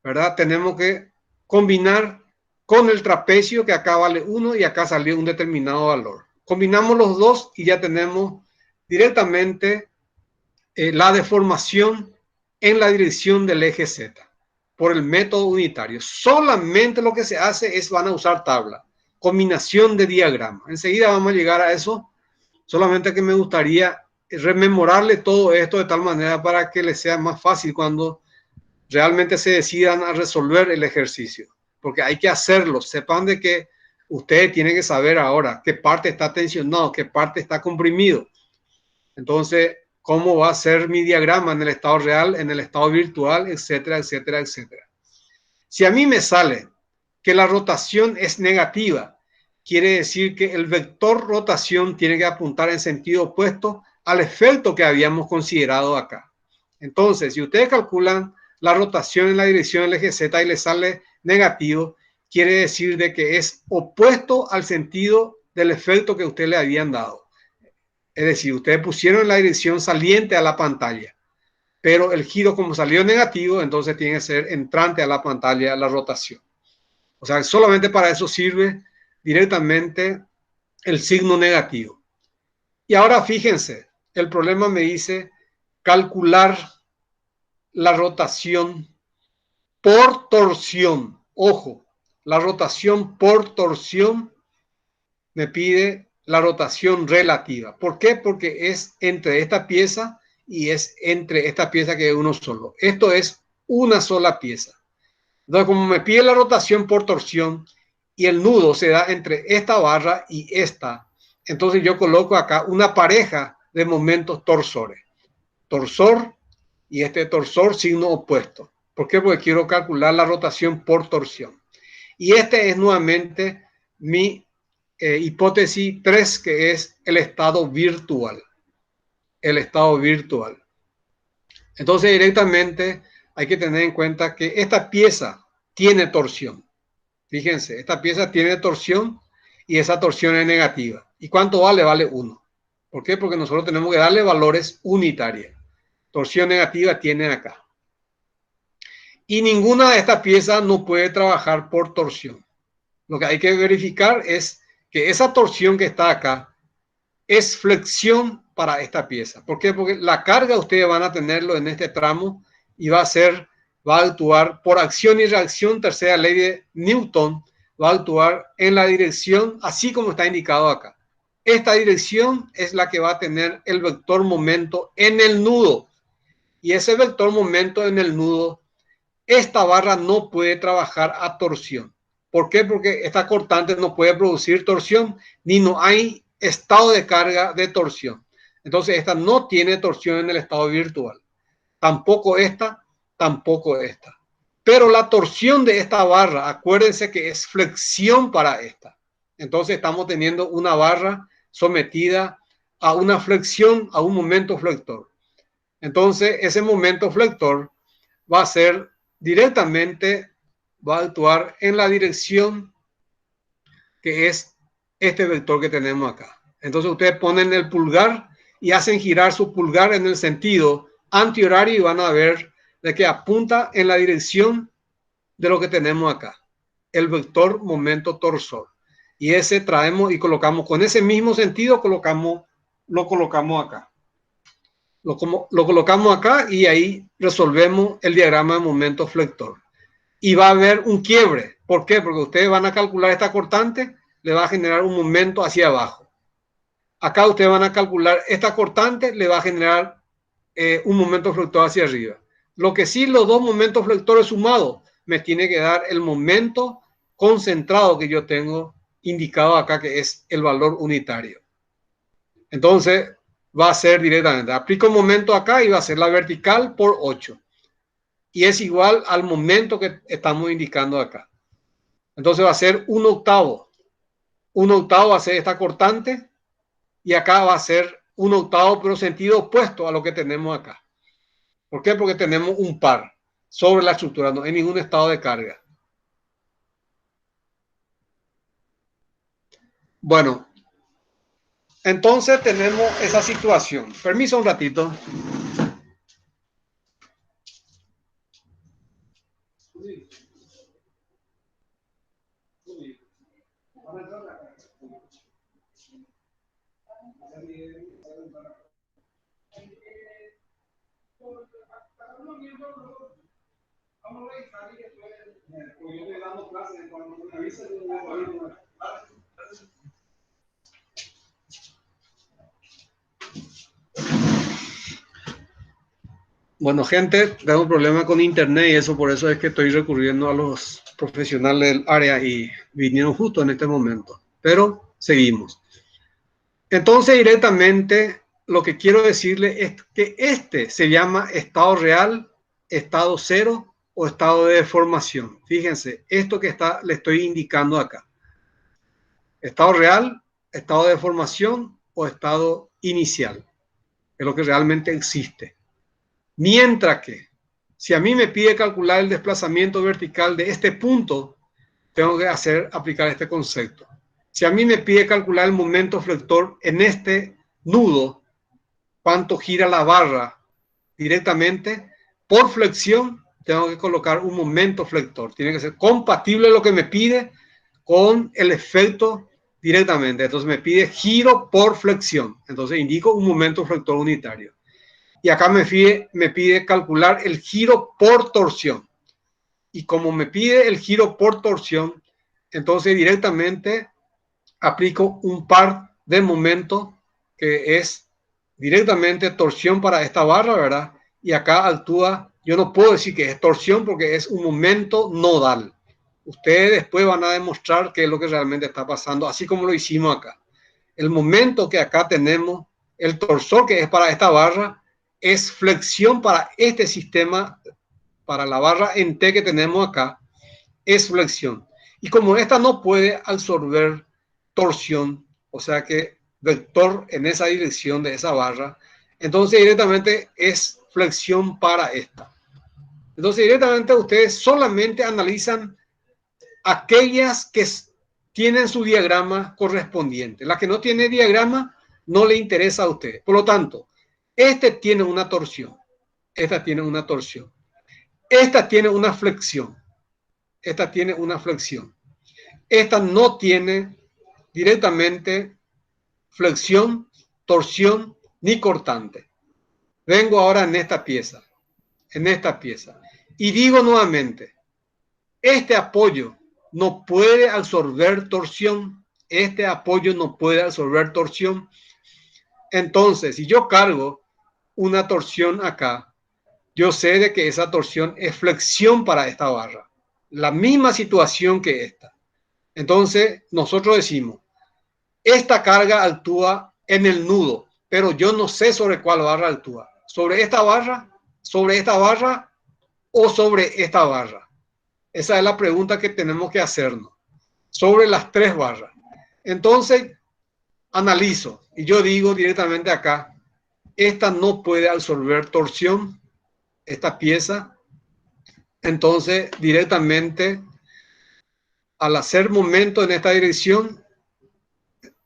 ¿verdad? Tenemos que combinar con el trapecio que acá vale 1 y acá salió un determinado valor. Combinamos los dos y ya tenemos directamente la deformación en la dirección del eje Z por el método unitario. Solamente lo que se hace es van a usar tabla, combinación de diagramas. Enseguida vamos a llegar a eso, solamente que me gustaría rememorarle todo esto de tal manera para que les sea más fácil cuando realmente se decidan a resolver el ejercicio, porque hay que hacerlo. Sepan de que ustedes tienen que saber ahora qué parte está tensionado, qué parte está comprimido. Entonces, cómo va a ser mi diagrama en el estado real, en el estado virtual, etcétera, etcétera, etcétera. Si a mí me sale que la rotación es negativa, quiere decir que el vector rotación tiene que apuntar en sentido opuesto al efecto que habíamos considerado acá. Entonces, si ustedes calculan la rotación en la dirección del eje Z y le sale negativo, quiere decir de que es opuesto al sentido del efecto que ustedes le habían dado. Es decir, ustedes pusieron la dirección saliente a la pantalla, pero el giro como salió negativo, entonces tiene que ser entrante a la pantalla la rotación. O sea, solamente para eso sirve directamente el signo negativo. Y ahora fíjense, el problema me dice calcular la rotación por torsión. Ojo, la rotación por torsión me pide la rotación relativa. ¿Por qué? Porque es entre esta pieza y es entre esta pieza que es uno solo. Esto es una sola pieza. Entonces, como me pide la rotación por torsión y el nudo se da entre esta barra y esta, entonces yo coloco acá una pareja de momentos torsores. Torsor y este torsor signo opuesto. ¿Por qué? Porque quiero calcular la rotación por torsión. Y este es nuevamente mi hipótesis 3, que es el estado virtual. El estado virtual. Entonces directamente hay que tener en cuenta que esta pieza tiene torsión. Fíjense, esta pieza tiene torsión y esa torsión es negativa. ¿Y cuánto vale? Vale 1. ¿Por qué? Porque nosotros tenemos que darle valores unitarios. Torsión negativa tiene acá. Y ninguna de estas piezas no puede trabajar por torsión. Lo que hay que verificar es que esa torsión que está acá es flexión para esta pieza. ¿Por qué? Porque la carga ustedes van a tenerlo en este tramo y va a actuar por acción y reacción, tercera ley de Newton, va a actuar en la dirección así como está indicado acá. Esta dirección es la que va a tener el vector momento en el nudo. Y ese vector momento en el nudo, esta barra no puede trabajar a torsión. ¿Por qué? Porque esta cortante no puede producir torsión, ni no hay estado de carga de torsión. Entonces esta no tiene torsión en el estado virtual. Tampoco esta, tampoco esta. Pero la torsión de esta barra, acuérdense que es flexión para esta. Entonces estamos teniendo una barra sometida a una flexión, a un momento flector. Entonces ese momento flector va a ser directamente, va a actuar en la dirección que es este vector que tenemos acá. Entonces ustedes ponen el pulgar y hacen girar su pulgar en el sentido antihorario y van a ver de que apunta en la dirección de lo que tenemos acá, el vector momento torsor. Y ese traemos y colocamos con ese mismo sentido, lo colocamos acá. Lo colocamos acá y ahí resolvemos el diagrama de momento flector. Y va a haber un quiebre. ¿Por qué? Porque ustedes van a calcular esta cortante, le va a generar un momento hacia abajo. Acá ustedes van a calcular esta cortante, le va a generar un momento flector hacia arriba. Lo que sí, los dos momentos flectores sumados me tiene que dar el momento concentrado que yo tengo indicado acá, que es el valor unitario. Entonces va a ser directamente, aplico un momento acá y va a ser la vertical por 8. Y es igual al momento que estamos indicando acá. Entonces va a ser 1/8. 1/8 va a ser esta cortante y acá va a ser 1/8, pero sentido opuesto a lo que tenemos acá. ¿Por qué? Porque tenemos un par sobre la estructura, no hay ningún estado de carga. Bueno, entonces tenemos esa situación. Permiso un ratito. Bueno, gente, tengo un problema con internet y eso por eso es que estoy recurriendo a los profesionales del área y vinieron justo en este momento. Pero seguimos. Entonces, directamente, lo que quiero decirle es que este se llama estado real, estado cero o estado de deformación. Fíjense, esto que le estoy indicando acá. Estado real, estado de deformación o estado inicial. Es lo que realmente existe. Mientras que, si a mí me pide calcular el desplazamiento vertical de este punto, tengo que aplicar este concepto. Si a mí me pide calcular el momento flector en este nudo, cuánto gira la barra directamente, por flexión, tengo que colocar un momento flector. Tiene que ser compatible lo que me pide con el efecto directamente. Entonces me pide giro por flexión. Entonces indico un momento flector unitario. Y acá me pide calcular el giro por torsión. Y como me pide el giro por torsión, entonces directamente aplico un par de momentos que es directamente torsión para esta barra, ¿verdad? Y acá actúa, yo no puedo decir que es torsión porque es un momento nodal. Ustedes después van a demostrar qué es lo que realmente está pasando, así como lo hicimos acá. El momento que acá tenemos, el torsor que es para esta barra, es flexión para este sistema, para la barra en T que tenemos acá, es flexión. Y como esta no puede absorber torsión, o sea que vector en esa dirección de esa barra, entonces directamente es flexión para esta. Entonces directamente ustedes solamente analizan aquellas que tienen su diagrama correspondiente. La que no tiene diagrama no le interesa a usted. Por lo tanto, este tiene una torsión, esta tiene una torsión, esta tiene una flexión, esta tiene una flexión, esta no tiene directamente flexión, torsión ni cortante. Vengo ahora en esta pieza, y digo nuevamente, este apoyo no puede absorber torsión, este apoyo no puede absorber torsión. Entonces, si yo cargo una torsión acá, yo sé de que esa torsión es flexión para esta barra, la misma situación que esta. Entonces, nosotros decimos, esta carga actúa en el nudo, pero yo no sé sobre cuál barra actúa. ¿Sobre esta barra o sobre esta barra? Esa es la pregunta que tenemos que hacernos. Sobre las tres barras. Entonces, analizo y yo digo directamente acá, esta no puede absorber torsión, esta pieza. Entonces, directamente, al hacer momento en esta dirección,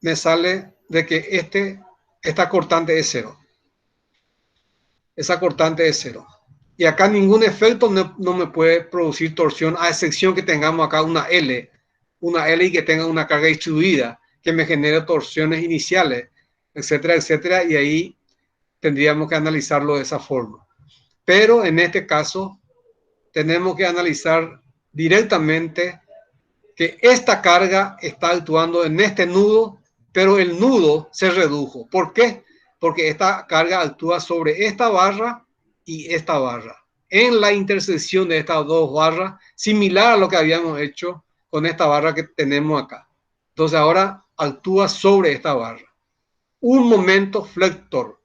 me sale de que esta cortante es cero. Esa cortante es cero. Y acá ningún efecto no me puede producir torsión, a excepción que tengamos acá una L y que tenga una carga distribuida, que me genere torsiones iniciales, etcétera, etcétera, y ahí tendríamos que analizarlo de esa forma. Pero en este caso, tenemos que analizar directamente que esta carga está actuando en este nudo, pero el nudo se redujo. ¿Por qué? Porque esta carga actúa sobre esta barra y esta barra, en la intersección de estas dos barras, similar a lo que habíamos hecho con esta barra que tenemos acá. Entonces ahora actúa sobre esta barra. Un momento flector.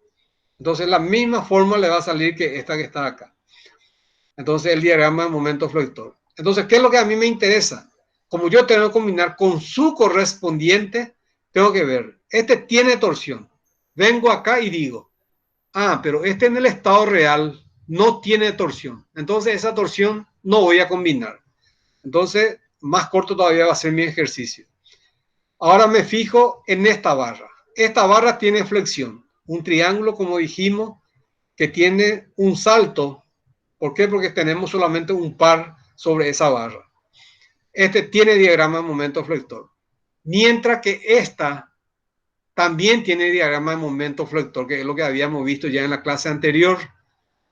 Entonces la misma forma le va a salir que esta que está acá. Entonces el diagrama de momento flector. Entonces, ¿qué es lo que a mí me interesa? Como yo tengo que combinar con su correspondiente, tengo que ver, este tiene torsión. Vengo acá y digo, pero este en el estado real no tiene torsión. Entonces esa torsión no voy a combinar. Entonces, más corto todavía va a ser mi ejercicio. Ahora me fijo en esta barra. Esta barra tiene flexión. Un triángulo, como dijimos, que tiene un salto. ¿Por qué? Porque tenemos solamente un par sobre esa barra. Este tiene diagrama de momento flector. Mientras que esta también tiene diagrama de momento flector, que es lo que habíamos visto ya en la clase anterior.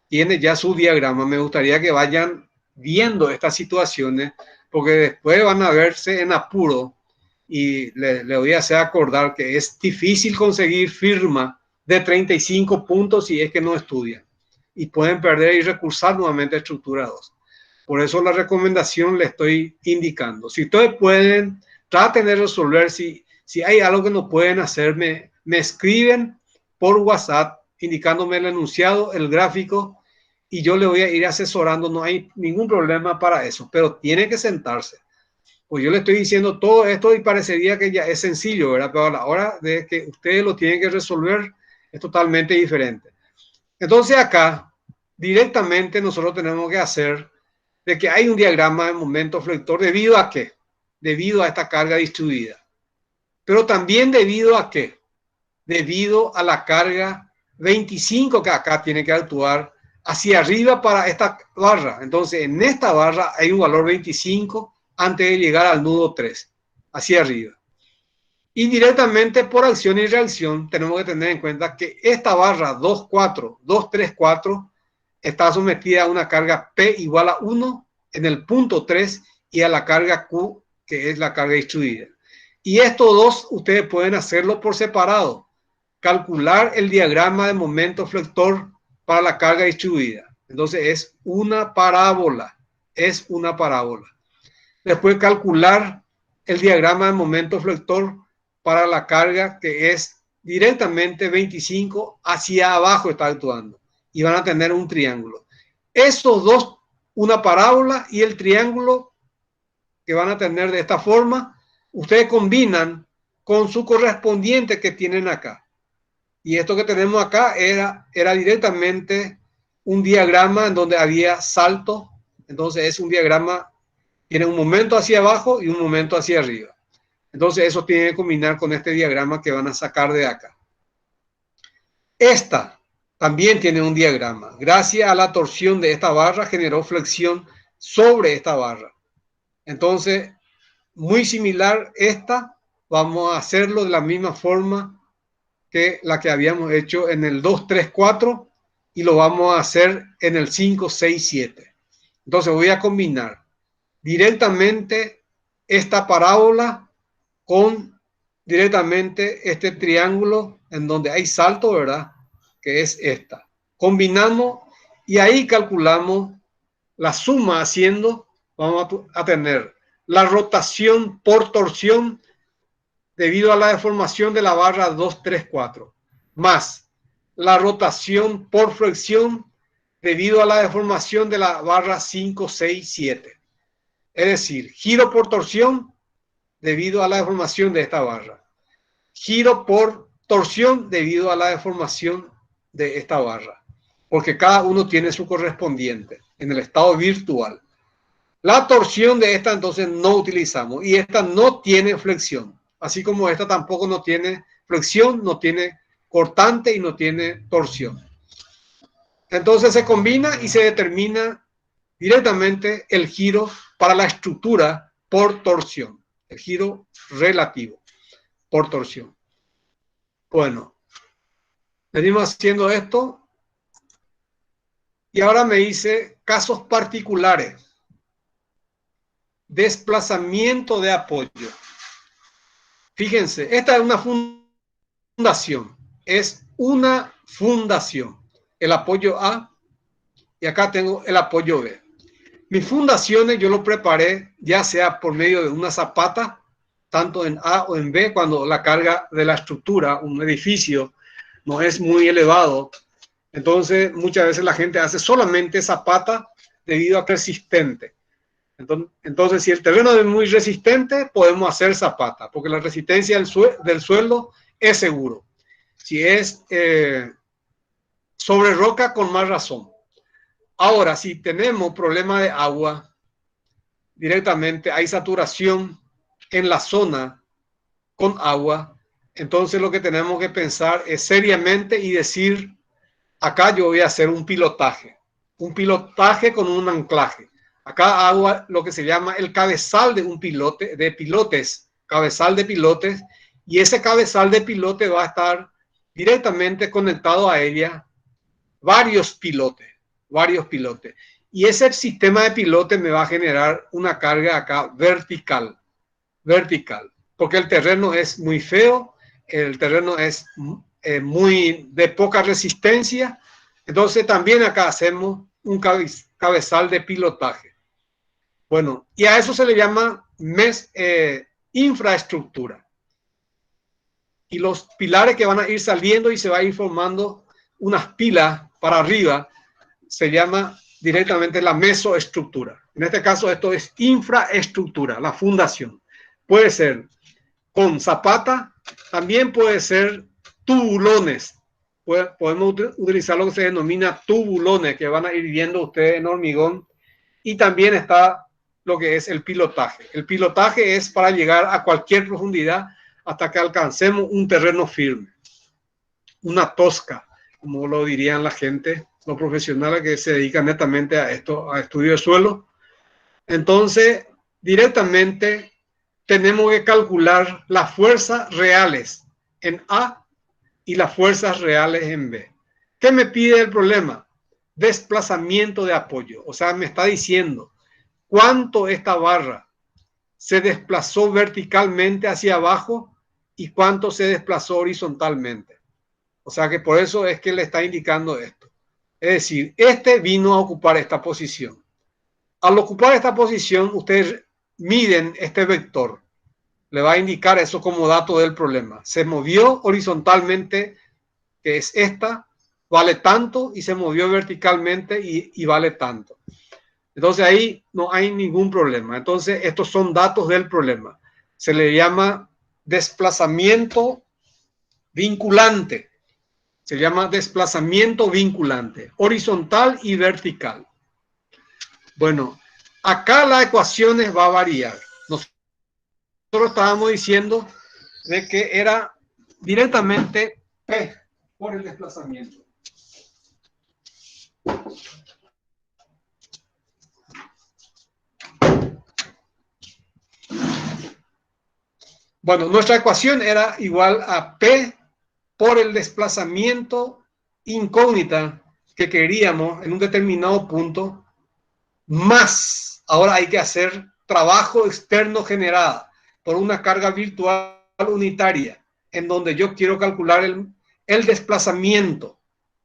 Tiene ya su diagrama. Me gustaría que vayan viendo estas situaciones, porque después van a verse en apuro. Y le voy a hacer acordar que es difícil conseguir firma de 35 puntos si es que no estudian. Y pueden perder y recursar nuevamente a estructura 2. Por eso la recomendación le estoy indicando. Si ustedes pueden, traten de resolver. Si hay algo que no pueden hacer, me escriben por WhatsApp indicándome el enunciado, el gráfico, y yo le voy a ir asesorando. No hay ningún problema para eso, pero tiene que sentarse. Pues yo le estoy diciendo todo esto y parecería que ya es sencillo, ¿verdad? Pero a la hora de que ustedes lo tienen que resolver es totalmente diferente. Entonces acá, directamente nosotros tenemos que hacer de que hay un diagrama de momento flector. ¿Debido a qué? Debido a esta carga distribuida. Pero también debido a qué? Debido a la carga 25 que acá tiene que actuar hacia arriba para esta barra. Entonces, en esta barra hay un valor 25 antes de llegar al nudo 3, hacia arriba. Y directamente por acción y reacción tenemos que tener en cuenta que esta barra 234 está sometida a una carga P igual a 1 en el punto 3 y a la carga Q, que es la carga distribuida. Y estos dos ustedes pueden hacerlo por separado. Calcular el diagrama de momento flector para la carga distribuida. Entonces es una parábola. Es una parábola. Después calcular el diagrama de momento flector para la carga que es directamente 25 hacia abajo está actuando y van a tener un triángulo. Esos dos, una parábola y el triángulo que van a tener de esta forma, ustedes combinan con su correspondiente que tienen acá. Y esto que tenemos acá era directamente un diagrama en donde había salto. Entonces es un diagrama, tiene un momento hacia abajo y un momento hacia arriba. Entonces eso tiene que combinar con este diagrama que van a sacar de acá. Esta también tiene un diagrama. Gracias a la torsión de esta barra generó flexión sobre esta barra. Entonces, muy similar esta, vamos a hacerlo de la misma forma que la que habíamos hecho en el 2, 3, 4 y lo vamos a hacer en el 5, 6, 7. Entonces voy a combinar directamente esta parábola con directamente este triángulo en donde hay salto, ¿verdad? Que es esta. Combinamos y ahí calculamos la suma haciendo, vamos a tener la rotación por torsión debido a la deformación de la barra 2, 3, 4, más la rotación por flexión debido a la deformación de la barra 5, 6, 7. Es decir, giro por torsión debido a la deformación de esta barra. Giro por torsión debido a la deformación de esta barra. Porque cada uno tiene su correspondiente en el estado virtual. La torsión de esta entonces no utilizamos y esta no tiene flexión. Así como esta tampoco no tiene flexión, no tiene cortante y no tiene torsión. Entonces se combina y se determina directamente el giro para la estructura por torsión. El giro relativo por torsión. Bueno, venimos haciendo esto y ahora me dice casos particulares. Desplazamiento de apoyo. Fíjense, esta es una fundación. Es una fundación. El apoyo A y acá tengo el apoyo B. Mis fundaciones yo lo preparé ya sea por medio de una zapata, tanto en A o en B, cuando la carga de la estructura, un edificio, no es muy elevado. Entonces, muchas veces la gente hace solamente zapata debido a que es resistente. Entonces, si el terreno es muy resistente, podemos hacer zapata, porque la resistencia del suelo es seguro. Si es sobre roca, con más razón. Ahora, si tenemos problema de agua, directamente hay saturación en la zona con agua, entonces lo que tenemos que pensar es seriamente y decir, acá yo voy a hacer un pilotaje con un anclaje. Acá hago lo que se llama el cabezal de un pilote, de pilotes, cabezal de pilotes, y ese cabezal de pilote va a estar directamente conectado a ella varios pilotes. Y ese sistema de pilotes me va a generar una carga acá vertical, porque el terreno es muy feo, el terreno es muy de poca resistencia, entonces también acá hacemos un cabezal de pilotaje. Bueno, y a eso se le llama infraestructura. Y los pilares que van a ir saliendo y se va a ir formando unas pilas para arriba, se llama directamente la mesoestructura. En este caso esto es infraestructura, la fundación. Puede ser con zapata, también puede ser tubulones. Podemos utilizar lo que se denomina tubulones, que van a ir viendo ustedes en hormigón. Y también está lo que es el pilotaje. El pilotaje es para llegar a cualquier profundidad hasta que alcancemos un terreno firme. Una tosca, como lo dirían la gente, los profesionales que se dedican netamente a esto, a estudio de suelo. Entonces, directamente tenemos que calcular las fuerzas reales en A y las fuerzas reales en B. ¿Qué me pide el problema? Desplazamiento de apoyo. O sea, me está diciendo cuánto esta barra se desplazó verticalmente hacia abajo y cuánto se desplazó horizontalmente. O sea que por eso es que le está indicando esto. Es decir, este vino a ocupar esta posición. Al ocupar esta posición, ustedes miden este vector. le va a indicar eso como dato del problema. Se movió horizontalmente, que es esta, vale tanto, y se movió verticalmente y vale tanto. Entonces ahí no hay ningún problema. Entonces estos son datos del problema. Se le llama desplazamiento vinculante. Se llama desplazamiento vinculante, horizontal y vertical. Bueno, acá las ecuaciones va a variar. Nosotros estábamos diciendo de que era directamente P por el desplazamiento. Bueno, nuestra ecuación era igual a P por el desplazamiento incógnita que queríamos en un determinado punto, más, ahora hay que hacer trabajo externo generado por una carga virtual unitaria, en donde yo quiero calcular el desplazamiento.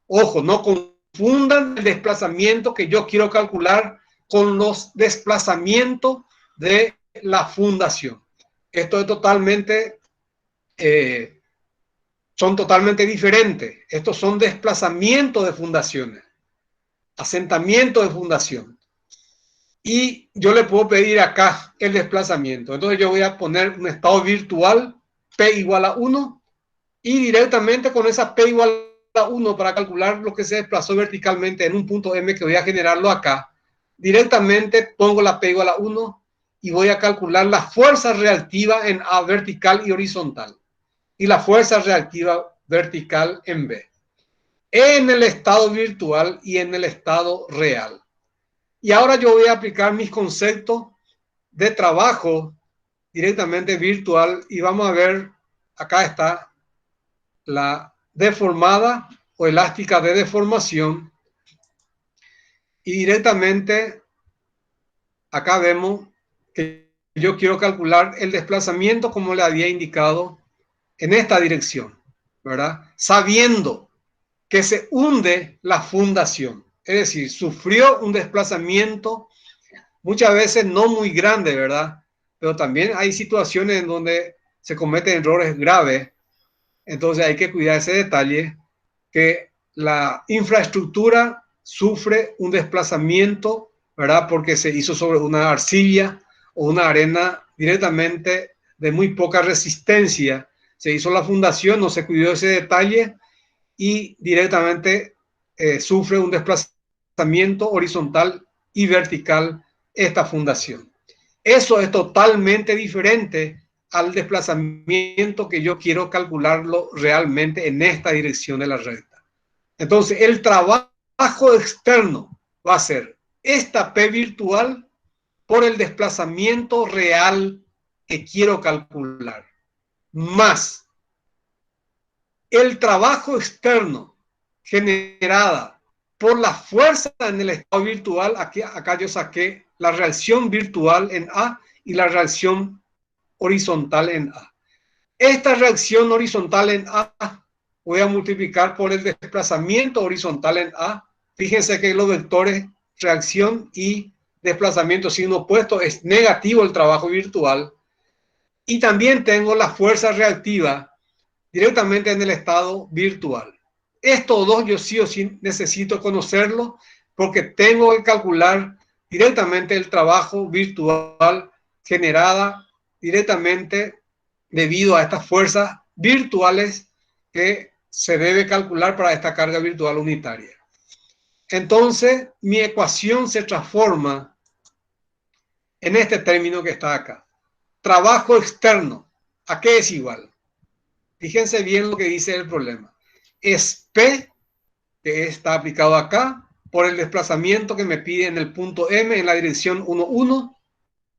Ojo, no confundan el desplazamiento que yo quiero calcular con los desplazamientos de la fundación. Esto es totalmente, son totalmente diferentes. Estos son desplazamientos de fundaciones, asentamiento de fundación. Y yo le puedo pedir acá el desplazamiento. Entonces yo voy a poner un estado virtual, P igual a 1, y directamente con esa P igual a 1 para calcular lo que se desplazó verticalmente en un punto M que voy a generarlo acá, directamente pongo la P igual a 1 y voy a calcular la fuerza reactiva en A vertical y horizontal y la fuerza reactiva vertical en B, en el estado virtual y en el estado real. Y ahora yo voy a aplicar mis conceptos de trabajo directamente virtual y vamos a ver, acá está la deformada o elástica de deformación y directamente acá vemos que yo quiero calcular el desplazamiento como le había indicado en esta dirección, ¿verdad? Sabiendo que se hunde la fundación, es decir, sufrió un desplazamiento muchas veces no muy grande, ¿verdad? Pero también hay situaciones en donde se cometen errores graves, entonces hay que cuidar ese detalle, que la infraestructura sufre un desplazamiento, ¿verdad? Porque se hizo sobre una arcilla o una arena directamente de muy poca resistencia. Se hizo la fundación, no se cuidó ese detalle y directamente sufre un desplazamiento horizontal y vertical esta fundación. Eso es totalmente diferente al desplazamiento que yo quiero calcularlo realmente en esta dirección de la recta. Entonces, el trabajo externo va a ser esta P virtual por el desplazamiento real que quiero calcular, más el trabajo externo generada por la fuerza en el estado virtual. Acá yo saqué la reacción virtual en A y la reacción horizontal en A. Esta reacción horizontal en A voy a multiplicar por el desplazamiento horizontal en A. Fíjense que los vectores reacción y desplazamiento signo opuesto es negativo el trabajo virtual. Y también tengo la fuerza reactiva directamente en el estado virtual. Estos dos yo sí o sí necesito conocerlo porque tengo que calcular directamente el trabajo virtual generada directamente debido a estas fuerzas virtuales que se debe calcular para esta carga virtual unitaria. Entonces, mi ecuación se transforma en este término que está acá. Trabajo externo, ¿a qué es igual? Fíjense bien lo que dice el problema. Es P, que está aplicado acá, por el desplazamiento que me pide en el punto M en la dirección 1, 1,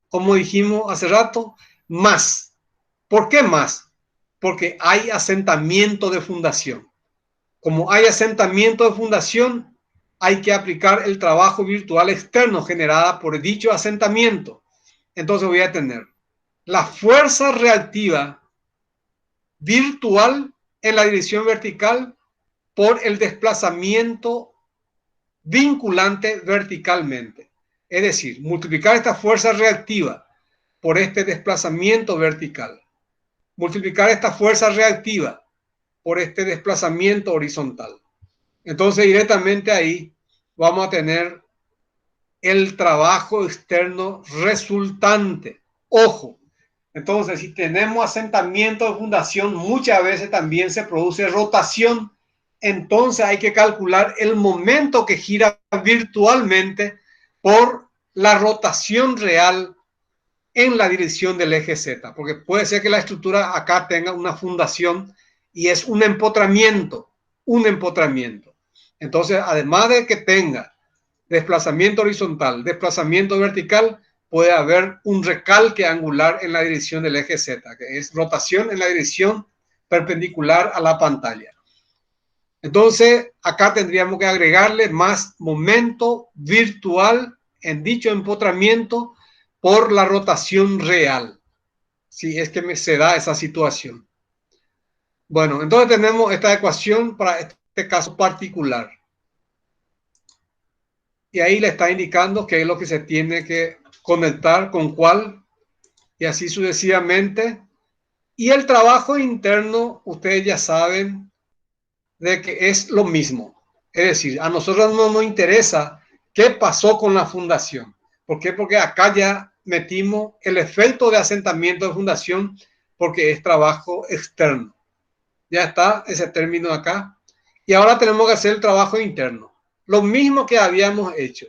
como dijimos hace rato, más. ¿Por qué más? Porque hay asentamiento de fundación. Como hay asentamiento de fundación, hay que aplicar el trabajo virtual externo generada por dicho asentamiento. Entonces voy a tener la fuerza reactiva virtual en la dirección vertical por el desplazamiento vinculante verticalmente. Es decir, multiplicar esta fuerza reactiva por este desplazamiento vertical. Multiplicar esta fuerza reactiva por este desplazamiento horizontal. Entonces, directamente ahí vamos a tener el trabajo externo resultante. Ojo, entonces, si tenemos asentamiento de fundación, muchas veces también se produce rotación. Entonces hay que calcular el momento que gira virtualmente por la rotación real en la dirección del eje Z, porque puede ser que la estructura acá tenga una fundación y es un empotramiento, un empotramiento. Entonces, además de que tenga desplazamiento horizontal, desplazamiento vertical, puede haber un recalque angular en la dirección del eje Z, que es rotación en la dirección perpendicular a la pantalla. Entonces, acá tendríamos que agregarle más momento virtual en dicho empotramiento por la rotación real, si es que se da esa situación. Bueno, entonces tenemos esta ecuación para este caso particular. Y ahí le está indicando qué es lo que se tiene que conectar con cuál, y así sucesivamente. Y el trabajo interno, ustedes ya saben de que es lo mismo. Es decir, a nosotros no nos interesa qué pasó con la fundación. ¿Por qué? Porque acá ya metimos el efecto de asentamiento de fundación porque es trabajo externo. Ya está ese término acá. Y ahora tenemos que hacer el trabajo interno. Lo mismo que habíamos hecho.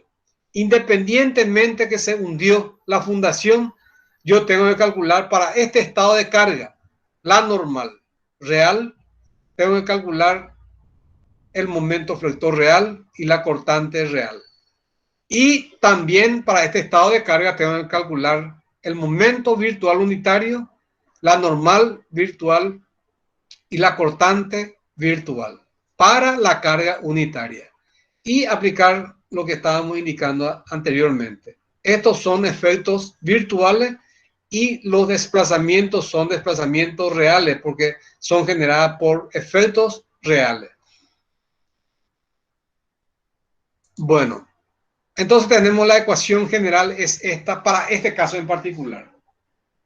Independientemente que se hundió la fundación, yo tengo que calcular para este estado de carga, la normal, real, tengo que calcular el momento flector real y la cortante real. Y también para este estado de carga tengo que calcular el momento virtual unitario, la normal virtual y la cortante virtual para la carga unitaria y aplicar lo que estábamos indicando anteriormente. Estos son efectos virtuales y los desplazamientos son desplazamientos reales porque son generados por efectos reales. Bueno, entonces tenemos la ecuación general, es esta para este caso en particular.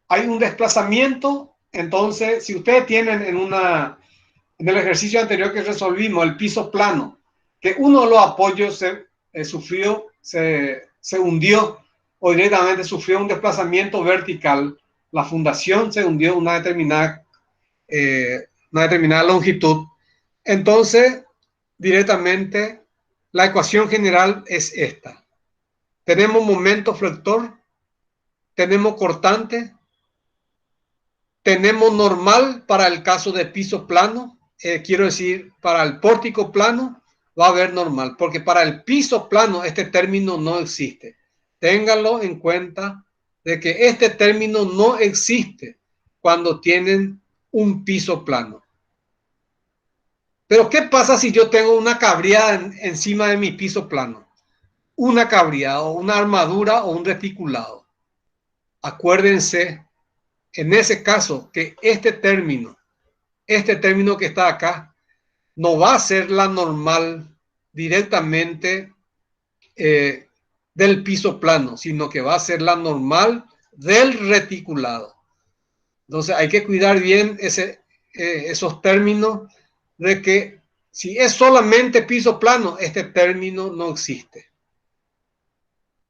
Hay un desplazamiento, entonces si ustedes tienen en el ejercicio anterior que resolvimos, el piso plano, que uno de los apoyos se hundió o directamente sufrió un desplazamiento vertical, la fundación se hundió una determinada longitud, entonces directamente la ecuación general es esta. Tenemos momento flector, tenemos cortante, tenemos normal para el caso de piso plano, quiero decir, para el pórtico plano va a haber normal, porque para el piso plano este término no existe. Ténganlo en cuenta de que este término no existe cuando tienen un piso plano. Pero ¿qué pasa si yo tengo una cabriada encima de mi piso plano? Una cabriada o una armadura o un reticulado. Acuérdense, en ese caso, que este término que está acá, no va a ser la normal directamente del piso plano, sino que va a ser la normal del reticulado. Entonces hay que cuidar bien esos términos de que si es solamente piso plano, este término no existe.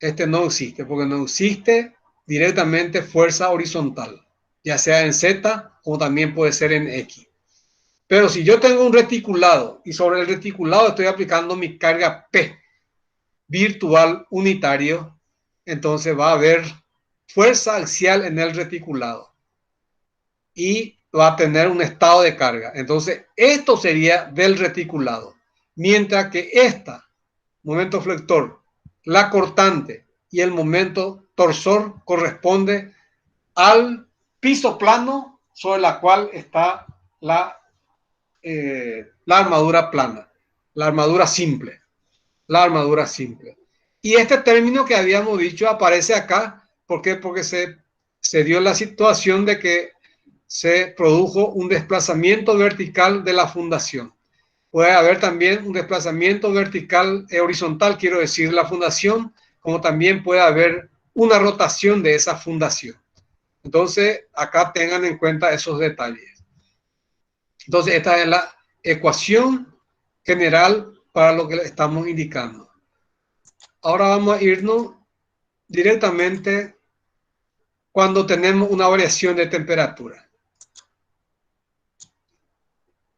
Este no existe porque no existe directamente fuerza horizontal, ya sea en Z o también puede ser en X. Pero si yo tengo un reticulado y sobre el reticulado estoy aplicando mi carga P virtual unitario, entonces va a haber fuerza axial en el reticulado y va a tener un estado de carga. Entonces esto sería del reticulado, mientras que esta, momento flector, la cortante y el momento torsor corresponde al piso plano sobre la cual está la armadura plana, la armadura simple, Y este término que habíamos dicho aparece acá, ¿por qué? Porque se dio la situación de que se produjo un desplazamiento vertical de la fundación. Puede haber también un desplazamiento vertical, horizontal, quiero decir, la fundación, como también puede haber una rotación de esa fundación. Entonces, acá tengan en cuenta esos detalles. Entonces, esta es la ecuación general para lo que le estamos indicando. Ahora vamos a irnos directamente cuando tenemos una variación de temperatura.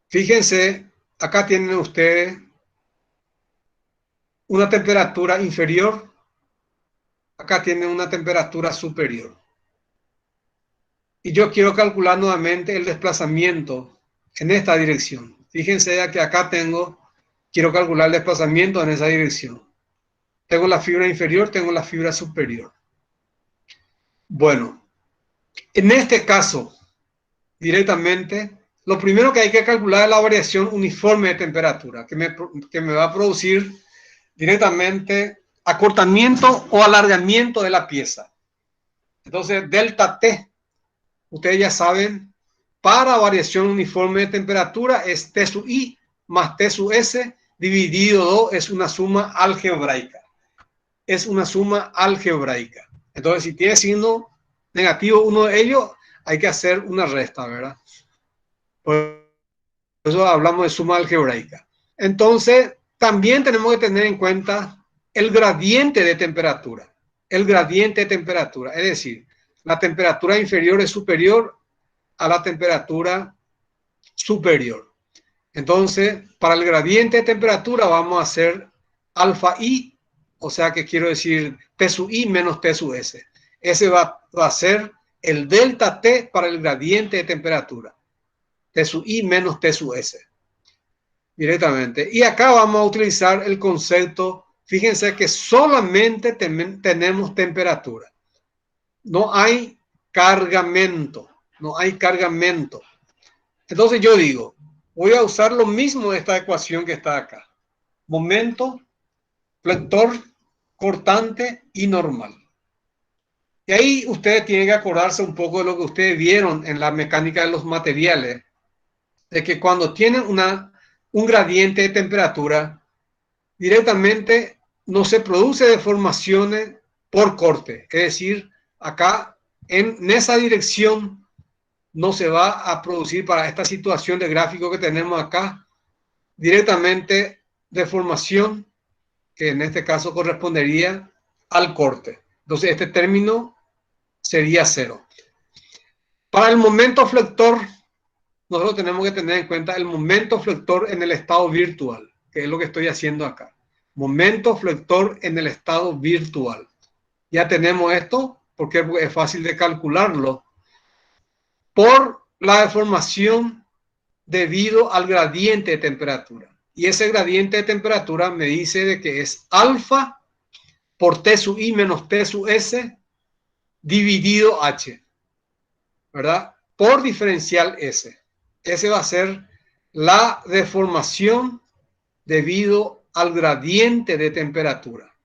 Fíjense, acá tienen ustedes una temperatura inferior, acá tienen una temperatura superior. Y yo quiero calcular nuevamente el desplazamiento en esta dirección. Fíjense que acá quiero calcular el desplazamiento en esa dirección. Tengo la fibra inferior, tengo la fibra superior. Bueno, en este caso, directamente, lo primero que hay que calcular es la variación uniforme de temperatura, que me va a producir directamente acortamiento o alargamiento de la pieza. Entonces, delta T, ustedes ya saben, para variación uniforme de temperatura es T sub I más T sub S dividido 2, es una suma algebraica. Es una suma algebraica. Entonces, si tiene signo negativo uno de ellos, hay que hacer una resta, ¿verdad? Por eso hablamos de suma algebraica. Entonces, también tenemos que tener en cuenta el gradiente de temperatura. El gradiente de temperatura, es decir, la temperatura inferior es superior a la temperatura superior. Entonces, para el gradiente de temperatura vamos a hacer alfa I, o sea que quiero decir T sub I menos T sub S. Ese va a ser el delta T para el gradiente de temperatura. T sub I menos T sub S. Directamente. Y acá vamos a utilizar el concepto, fíjense que solamente tenemos temperatura. No hay cargamento. No hay cargamento. Entonces yo digo, voy a usar lo mismo de esta ecuación que está acá. Momento, flector, cortante y normal. Y ahí ustedes tienen que acordarse un poco de lo que ustedes vieron en la mecánica de los materiales, de que cuando tienen un gradiente de temperatura, directamente no se produce deformaciones por corte. Es decir, acá en esa dirección no se va a producir para esta situación de gráfico que tenemos acá directamente deformación, que en este caso correspondería al corte. Entonces este término sería cero. Para el momento flector, nosotros tenemos que tener en cuenta el momento flector en el estado virtual, que es lo que estoy haciendo acá. Momento flector en el estado virtual. Ya tenemos esto, porque es fácil de calcularlo, por la deformación debido al gradiente de temperatura. Y ese gradiente de temperatura me dice de que es alfa por T sub I menos T sub S dividido H, ¿verdad? Por diferencial S. Ese va a ser la deformación debido al gradiente de temperatura.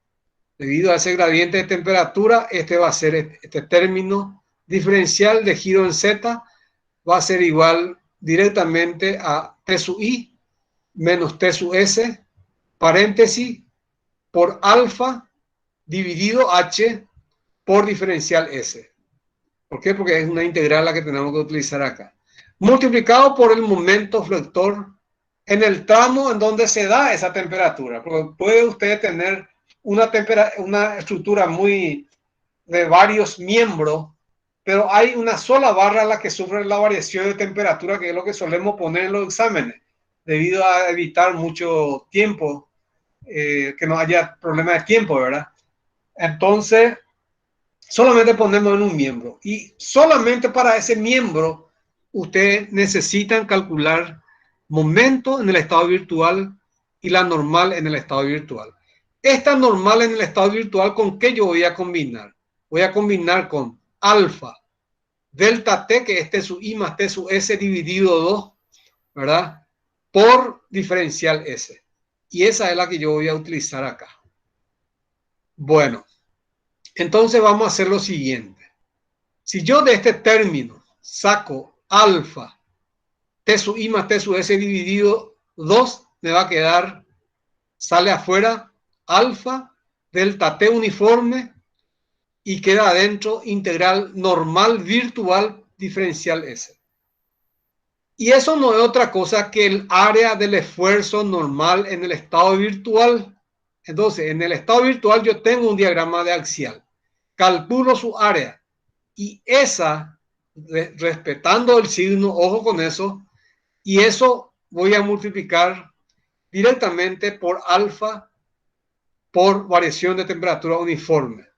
Debido a ese gradiente de temperatura, este va a ser este término diferencial de giro en Z, va a ser igual directamente a T sub I menos T sub S, paréntesis, por alfa dividido H por diferencial S. ¿Por qué? Porque es una integral la que tenemos que utilizar acá. Multiplicado por el momento flector en el tramo en donde se da esa temperatura. Porque puede usted tener una estructura muy de varios miembros, pero hay una sola barra a la que sufre la variación de temperatura, que es lo que solemos poner en los exámenes, debido a evitar mucho tiempo, que no haya problema de tiempo, ¿verdad? Entonces, solamente ponemos en un miembro. Y solamente para ese miembro, ustedes necesitan calcular momento en el estado virtual y la normal en el estado virtual. Esta normal en el estado virtual, ¿con qué yo voy a combinar? Voy a combinar con alfa, delta T, que es T sub I más T sub S dividido 2, ¿verdad? Por diferencial S. Y esa es la que yo voy a utilizar acá. Bueno, entonces vamos a hacer lo siguiente. Si yo de este término saco alfa, T sub I más T sub S dividido 2, me va a quedar, sale afuera, alfa, delta T uniforme, y queda adentro integral normal virtual diferencial S. Y eso no es otra cosa que el área del esfuerzo normal en el estado virtual. Entonces, en el estado virtual yo tengo un diagrama de axial. Calculo su área. Y esa, respetando el signo, ojo con eso, y eso voy a multiplicar directamente por alfa por variación de temperatura uniforme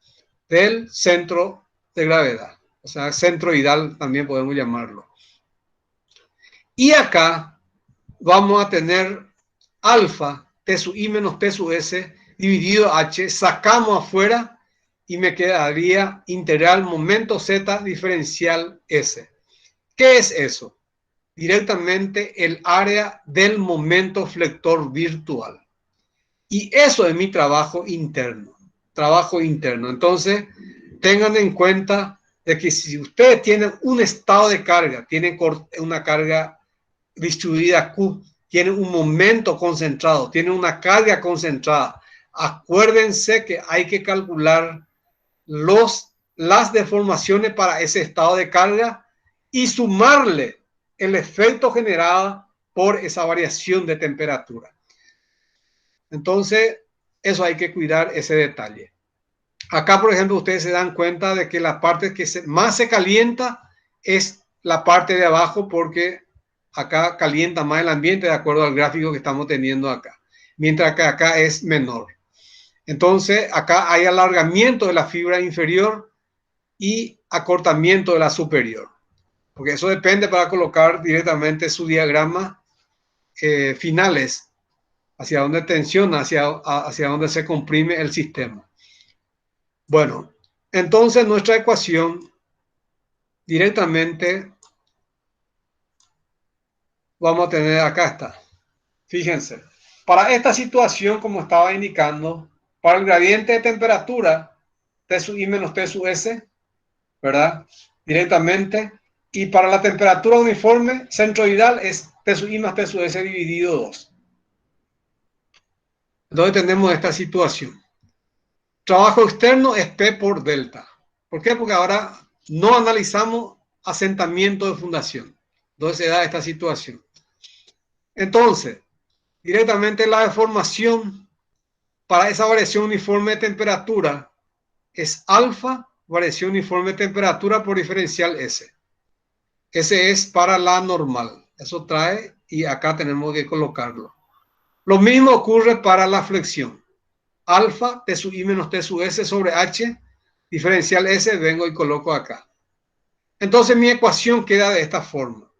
del centro de gravedad. O sea, centroidal también podemos llamarlo. Y acá vamos a tener alfa T sub I menos T sub S dividido H, sacamos afuera y me quedaría integral momento Z diferencial S. ¿Qué es eso? Directamente el área del momento flector virtual. Y eso es mi trabajo interno. Trabajo interno. Entonces, tengan en cuenta de que si ustedes tienen un estado de carga, tienen una carga distribuida Q, tienen un momento concentrado, tienen una carga concentrada, acuérdense que hay que calcular las deformaciones para ese estado de carga y sumarle el efecto generado por esa variación de temperatura. Entonces, eso hay que cuidar ese detalle. Acá, por ejemplo, ustedes se dan cuenta de que la parte que más se calienta es la parte de abajo porque acá calienta más el ambiente de acuerdo al gráfico que estamos teniendo acá, mientras que acá es menor. Entonces, acá hay alargamiento de la fibra inferior y acortamiento de la superior, porque eso depende para colocar directamente su diagrama finales, hacia dónde tensiona, hacia dónde se comprime el sistema. Bueno, entonces nuestra ecuación directamente vamos a tener, acá está. Fíjense, para esta situación, como estaba indicando, para el gradiente de temperatura, T sub I menos T sub S, ¿verdad? Directamente. Y para la temperatura uniforme centroidal es T sub I más T sub S dividido 2. Entonces tenemos esta situación. Trabajo externo es P por delta. ¿Por qué? Porque ahora no analizamos asentamiento de fundación. Entonces se da esta situación. Entonces, directamente la deformación para esa variación uniforme de temperatura es alfa, variación uniforme de temperatura por diferencial S. Ese es para la normal. Eso trae y acá tenemos que colocarlo. Lo mismo ocurre para la flexión. Alfa, T sub I menos T sub S sobre H, diferencial S, vengo y coloco acá. Entonces mi ecuación queda de esta forma.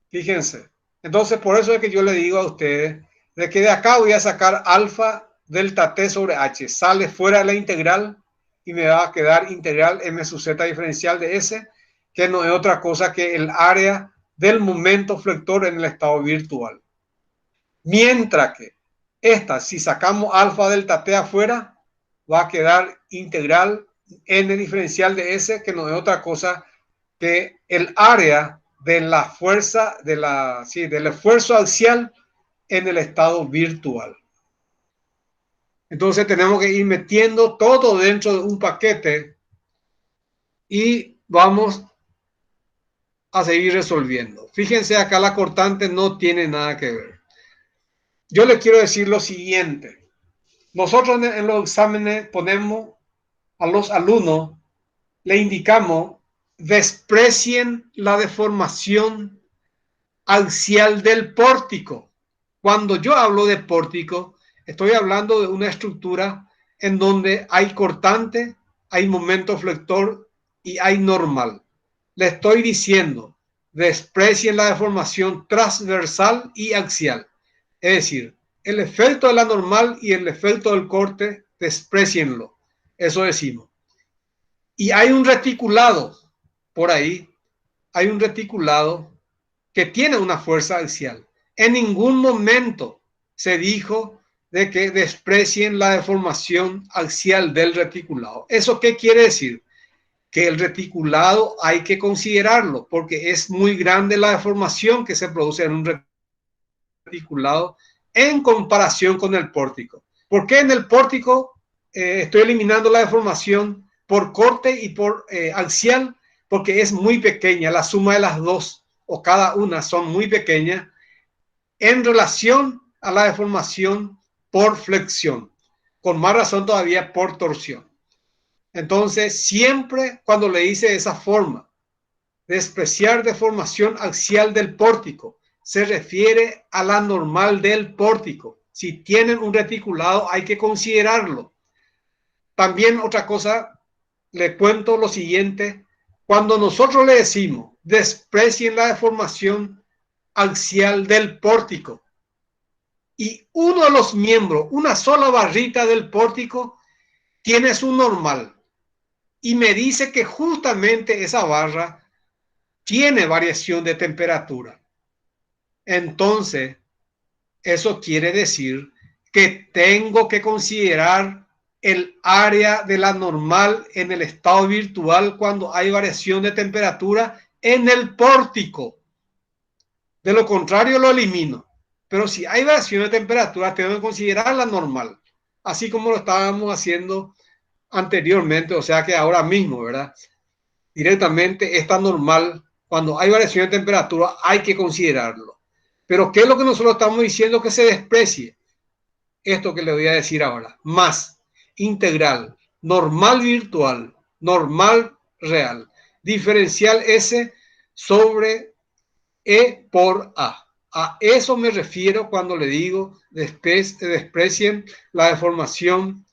Fíjense. Entonces por eso es que yo le digo a ustedes de que de acá voy a sacar alfa delta T sobre H. Sale fuera de la integral y me va a quedar integral M sub Z diferencial de S, que no es otra cosa que el área del momento flector en el estado virtual. Mientras que esta, si sacamos alfa delta T afuera, va a quedar integral N diferencial de S, que no es otra cosa que el área de la fuerza, del esfuerzo axial en el estado virtual. Entonces tenemos que ir metiendo todo dentro de un paquete y vamos a seguir resolviendo. Fíjense acá, la cortante no tiene nada que ver. Yo les quiero decir lo siguiente. Nosotros en los exámenes ponemos a los alumnos, le indicamos, desprecien la deformación axial del pórtico. Cuando yo hablo de pórtico, estoy hablando de una estructura en donde hay cortante, hay momento flector y hay normal. Le estoy diciendo, desprecien la deformación transversal y axial. Es decir, el efecto de la normal y el efecto del corte, desprecienlo. Eso decimos. Y hay un reticulado por ahí, hay un reticulado que tiene una fuerza axial. En ningún momento se dijo de que desprecien la deformación axial del reticulado. ¿Eso qué quiere decir? Que el reticulado hay que considerarlo porque es muy grande la deformación que se produce en un reticulado en comparación con el pórtico. ¿Por qué en el pórtico estoy eliminando la deformación por corte y por axial, porque es muy pequeña, la suma de las dos o cada una son muy pequeñas en relación a la deformación por flexión, con más razón todavía por torsión. Entonces, siempre cuando le hice de esa forma, despreciar deformación axial del pórtico, se refiere a la normal del pórtico. Si tienen un reticulado, hay que considerarlo. También otra cosa, le cuento lo siguiente. Cuando nosotros le decimos desprecien la deformación axial del pórtico y uno de los miembros, una sola barrita del pórtico, tiene su normal y me dice que justamente esa barra tiene variación de temperatura. Entonces, eso quiere decir que tengo que considerar el área de la normal en el estado virtual cuando hay variación de temperatura en el pórtico. De lo contrario, lo elimino. Pero si hay variación de temperatura, tengo que considerar la normal, así como lo estábamos haciendo anteriormente, o sea que ahora mismo, ¿verdad? Directamente esta normal, cuando hay variación de temperatura, hay que considerarlo. Pero ¿qué es lo que nosotros estamos diciendo que se desprecie? Esto que le voy a decir ahora, más integral, normal virtual, normal real, diferencial S sobre E por A. A eso me refiero cuando le digo desprecien la deformación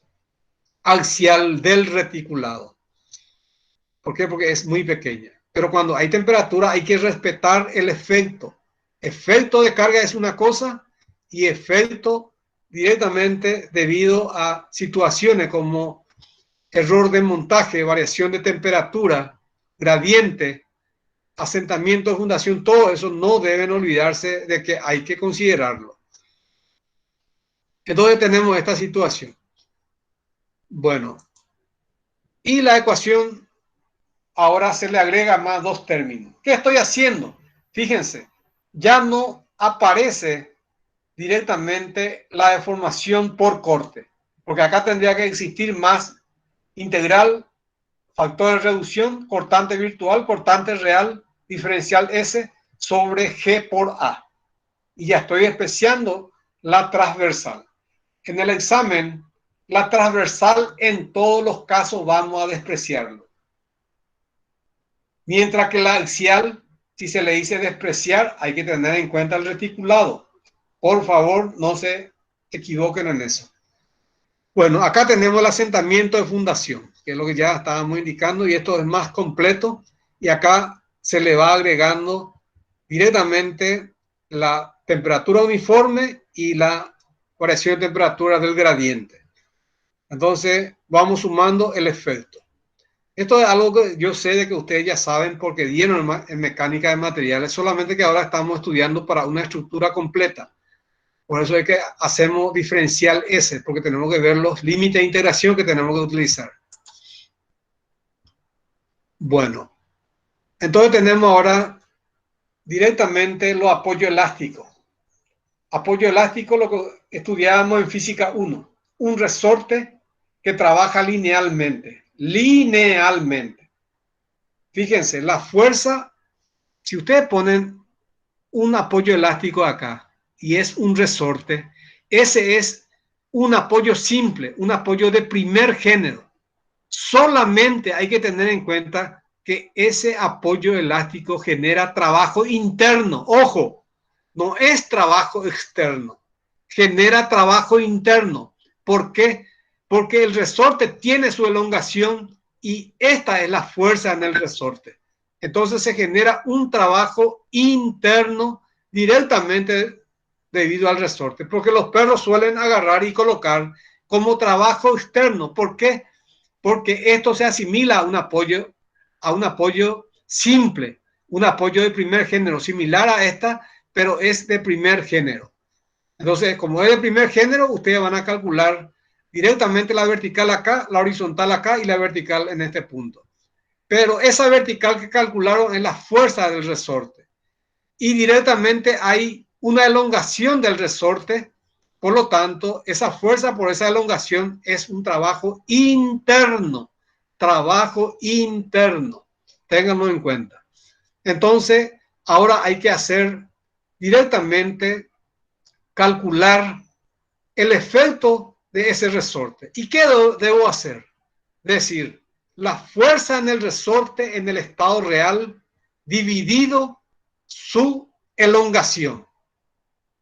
axial del reticulado. ¿Por qué? Porque es muy pequeña. Pero cuando hay temperatura hay que respetar el efecto. Efecto de carga es una cosa y efecto directamente debido a situaciones como error de montaje, variación de temperatura, gradiente, asentamiento de fundación, todo eso no deben olvidarse de que hay que considerarlo. Entonces tenemos esta situación. Bueno, y la ecuación ahora se le agrega más dos términos. ¿Qué estoy haciendo? Fíjense, ya no aparece directamente la deformación por corte, porque acá tendría que existir más integral, factor de reducción, cortante virtual, cortante real, diferencial S sobre G por A. Y ya estoy despreciando la transversal. En el examen, la transversal en todos los casos vamos a despreciarlo. Mientras que la axial, si se le dice despreciar, hay que tener en cuenta el reticulado. Por favor, no se equivoquen en eso. Bueno, acá tenemos el asentamiento de fundación, que es lo que ya estábamos indicando, y esto es más completo. Y acá se le va agregando directamente la temperatura uniforme y la variación de temperatura del gradiente. Entonces, vamos sumando el efecto. Esto es algo que yo sé de que ustedes ya saben porque dieron en mecánica de materiales, solamente que ahora estamos estudiando para una estructura completa. Por eso es que hacemos diferencial S, porque tenemos que ver los límites de integración que tenemos que utilizar. Bueno, entonces tenemos ahora directamente los apoyos elásticos. Apoyo elástico lo que estudiábamos en física 1, un resorte que trabaja linealmente. Linealmente. Fíjense, la fuerza, si ustedes ponen un apoyo elástico acá y es un resorte, ese es un apoyo simple, un apoyo de primer género. Solamente hay que tener en cuenta que ese apoyo elástico genera trabajo interno. Ojo, no es trabajo externo, genera trabajo interno. ¿Por qué? Porque el resorte tiene su elongación y esta es la fuerza en el resorte. Entonces se genera un trabajo interno directamente debido al resorte, porque los perros suelen agarrar y colocar como trabajo externo. ¿Por qué? Porque esto se asimila a un apoyo simple, un apoyo de primer género, similar a esta, pero es de primer género. Entonces, como es de primer género, ustedes van a calcular directamente la vertical acá, la horizontal acá y la vertical en este punto. Pero esa vertical que calcularon es la fuerza del resorte. Y directamente hay una elongación del resorte. Por lo tanto, esa fuerza por esa elongación es un trabajo interno. trabajo interno. Ténganlo en cuenta. Entonces, ahora hay que hacer directamente, calcular el efecto de ese resorte. ¿Y qué debo hacer? Decir, la fuerza en el resorte en el estado real dividido su elongación.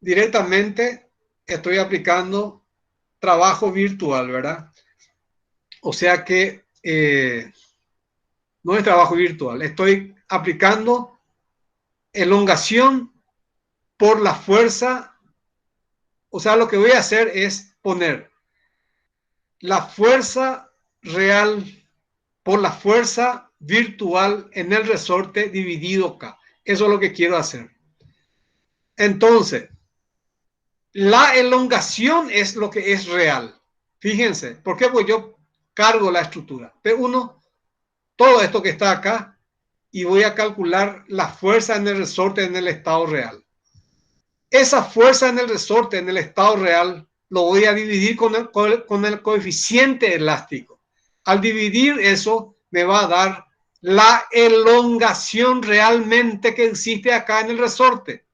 Directamente estoy aplicando trabajo virtual, ¿verdad? O sea que no es trabajo virtual, estoy aplicando elongación por la fuerza. O sea, lo que voy a hacer es poner la fuerza real por la fuerza virtual en el resorte dividido K. Eso es lo que quiero hacer. Entonces, la elongación es lo que es real. Fíjense, ¿por qué? Pues yo cargo la estructura. P1, todo esto que está acá, y voy a calcular la fuerza en el resorte en el estado real. Esa fuerza en el resorte en el estado real lo voy a dividir con el coeficiente elástico. Al dividir eso, me va a dar la elongación realmente que existe acá en el resorte.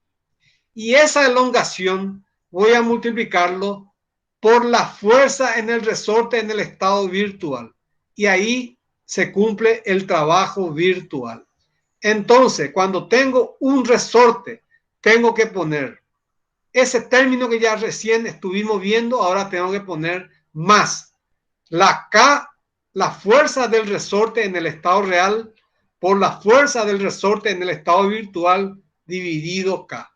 Y esa elongación voy a multiplicarlo por la fuerza en el resorte en el estado virtual. Y ahí se cumple el trabajo virtual. Entonces, cuando tengo un resorte, tengo que poner ese término que ya recién estuvimos viendo, ahora tengo que poner más la K, la fuerza del resorte en el estado real, por la fuerza del resorte en el estado virtual dividido K.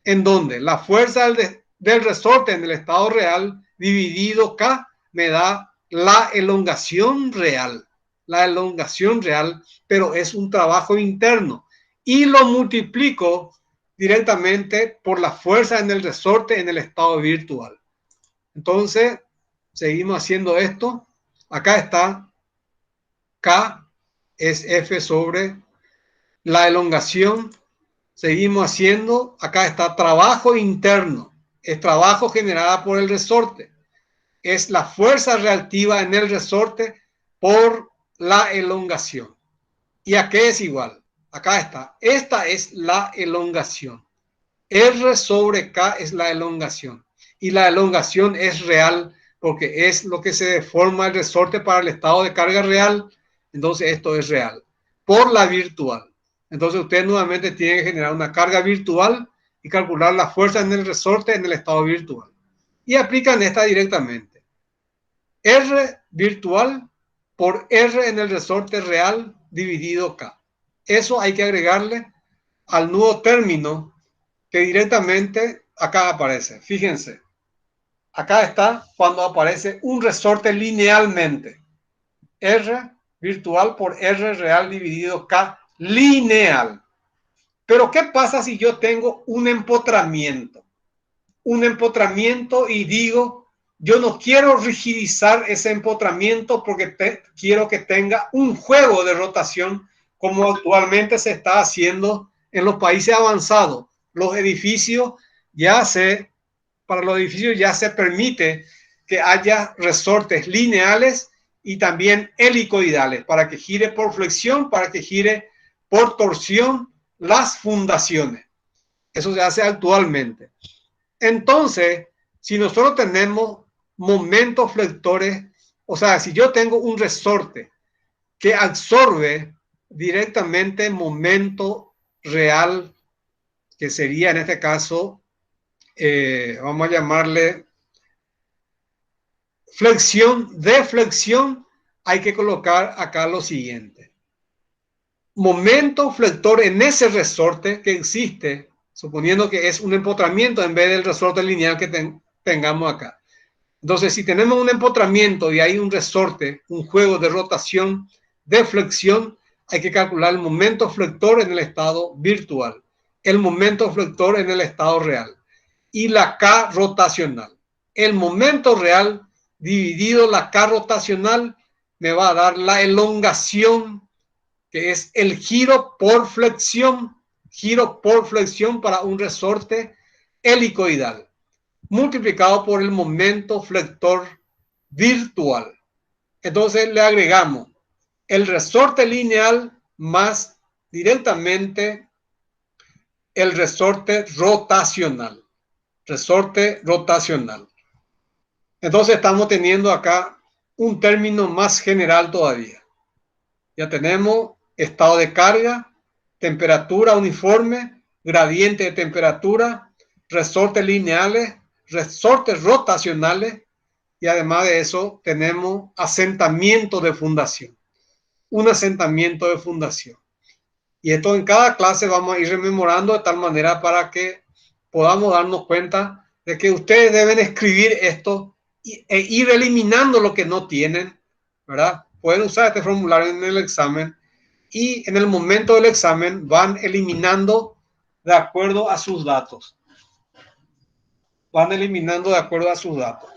En donde la fuerza del resorte en el estado real dividido K me da la elongación real. La elongación real, pero es un trabajo interno. Y lo multiplico directamente por la fuerza en el resorte en el estado virtual. Entonces, seguimos haciendo esto. Acá está K es F sobre la elongación. Seguimos haciendo, acá está trabajo interno. Es trabajo generado por el resorte. Es la fuerza reactiva en el resorte por la elongación. ¿Y a qué es igual? Acá está. Esta es la elongación. R sobre K es la elongación. Y la elongación es real porque es lo que se deforma el resorte para el estado de carga real. Entonces esto es real. Por la virtual. Entonces usted nuevamente tiene que generar una carga virtual y calcular la fuerza en el resorte en el estado virtual. Y aplican esta directamente. R virtual por R en el resorte real dividido K. Eso hay que agregarle al nuevo término que directamente acá aparece. Fíjense, acá está cuando aparece un resorte linealmente. R virtual por R real dividido K lineal. Pero ¿qué pasa si yo tengo un empotramiento? Un empotramiento y digo, yo no quiero rigidizar ese empotramiento porque quiero que tenga un juego de rotación como actualmente se está haciendo en los países avanzados. Los edificios para los edificios ya se permite que haya resortes lineales y también helicoidales para que gire por flexión, para que gire por torsión las fundaciones. Eso se hace actualmente. Entonces, si nosotros tenemos momentos flectores, o sea, si yo tengo un resorte que absorbe directamente momento real, que sería en este caso, vamos a llamarle flexión, deflexión, hay que colocar acá lo siguiente. Momento flector en ese resorte que existe, suponiendo que es un empotramiento en vez del resorte lineal que tengamos acá. Entonces, si tenemos un empotramiento y hay un resorte, un juego de rotación, de flexión, hay que calcular el momento flector en el estado virtual, el momento flector en el estado real y la K rotacional. El momento real dividido la K rotacional me va a dar la elongación, que es el giro por flexión para un resorte helicoidal, multiplicado por el momento flector virtual. Entonces le agregamos el resorte lineal más directamente el resorte rotacional. Resorte rotacional. Entonces estamos teniendo acá un término más general todavía. Ya tenemos estado de carga, temperatura uniforme, gradiente de temperatura, resortes lineales, resortes rotacionales y además de eso tenemos asentamiento de fundación. Un asentamiento de fundación. Y esto en cada clase vamos a ir rememorando de tal manera para que podamos darnos cuenta de que ustedes deben escribir esto e ir eliminando lo que no tienen, ¿verdad? Pueden usar este formulario en el examen y en el momento del examen van eliminando de acuerdo a sus datos. Van eliminando de acuerdo a sus datos.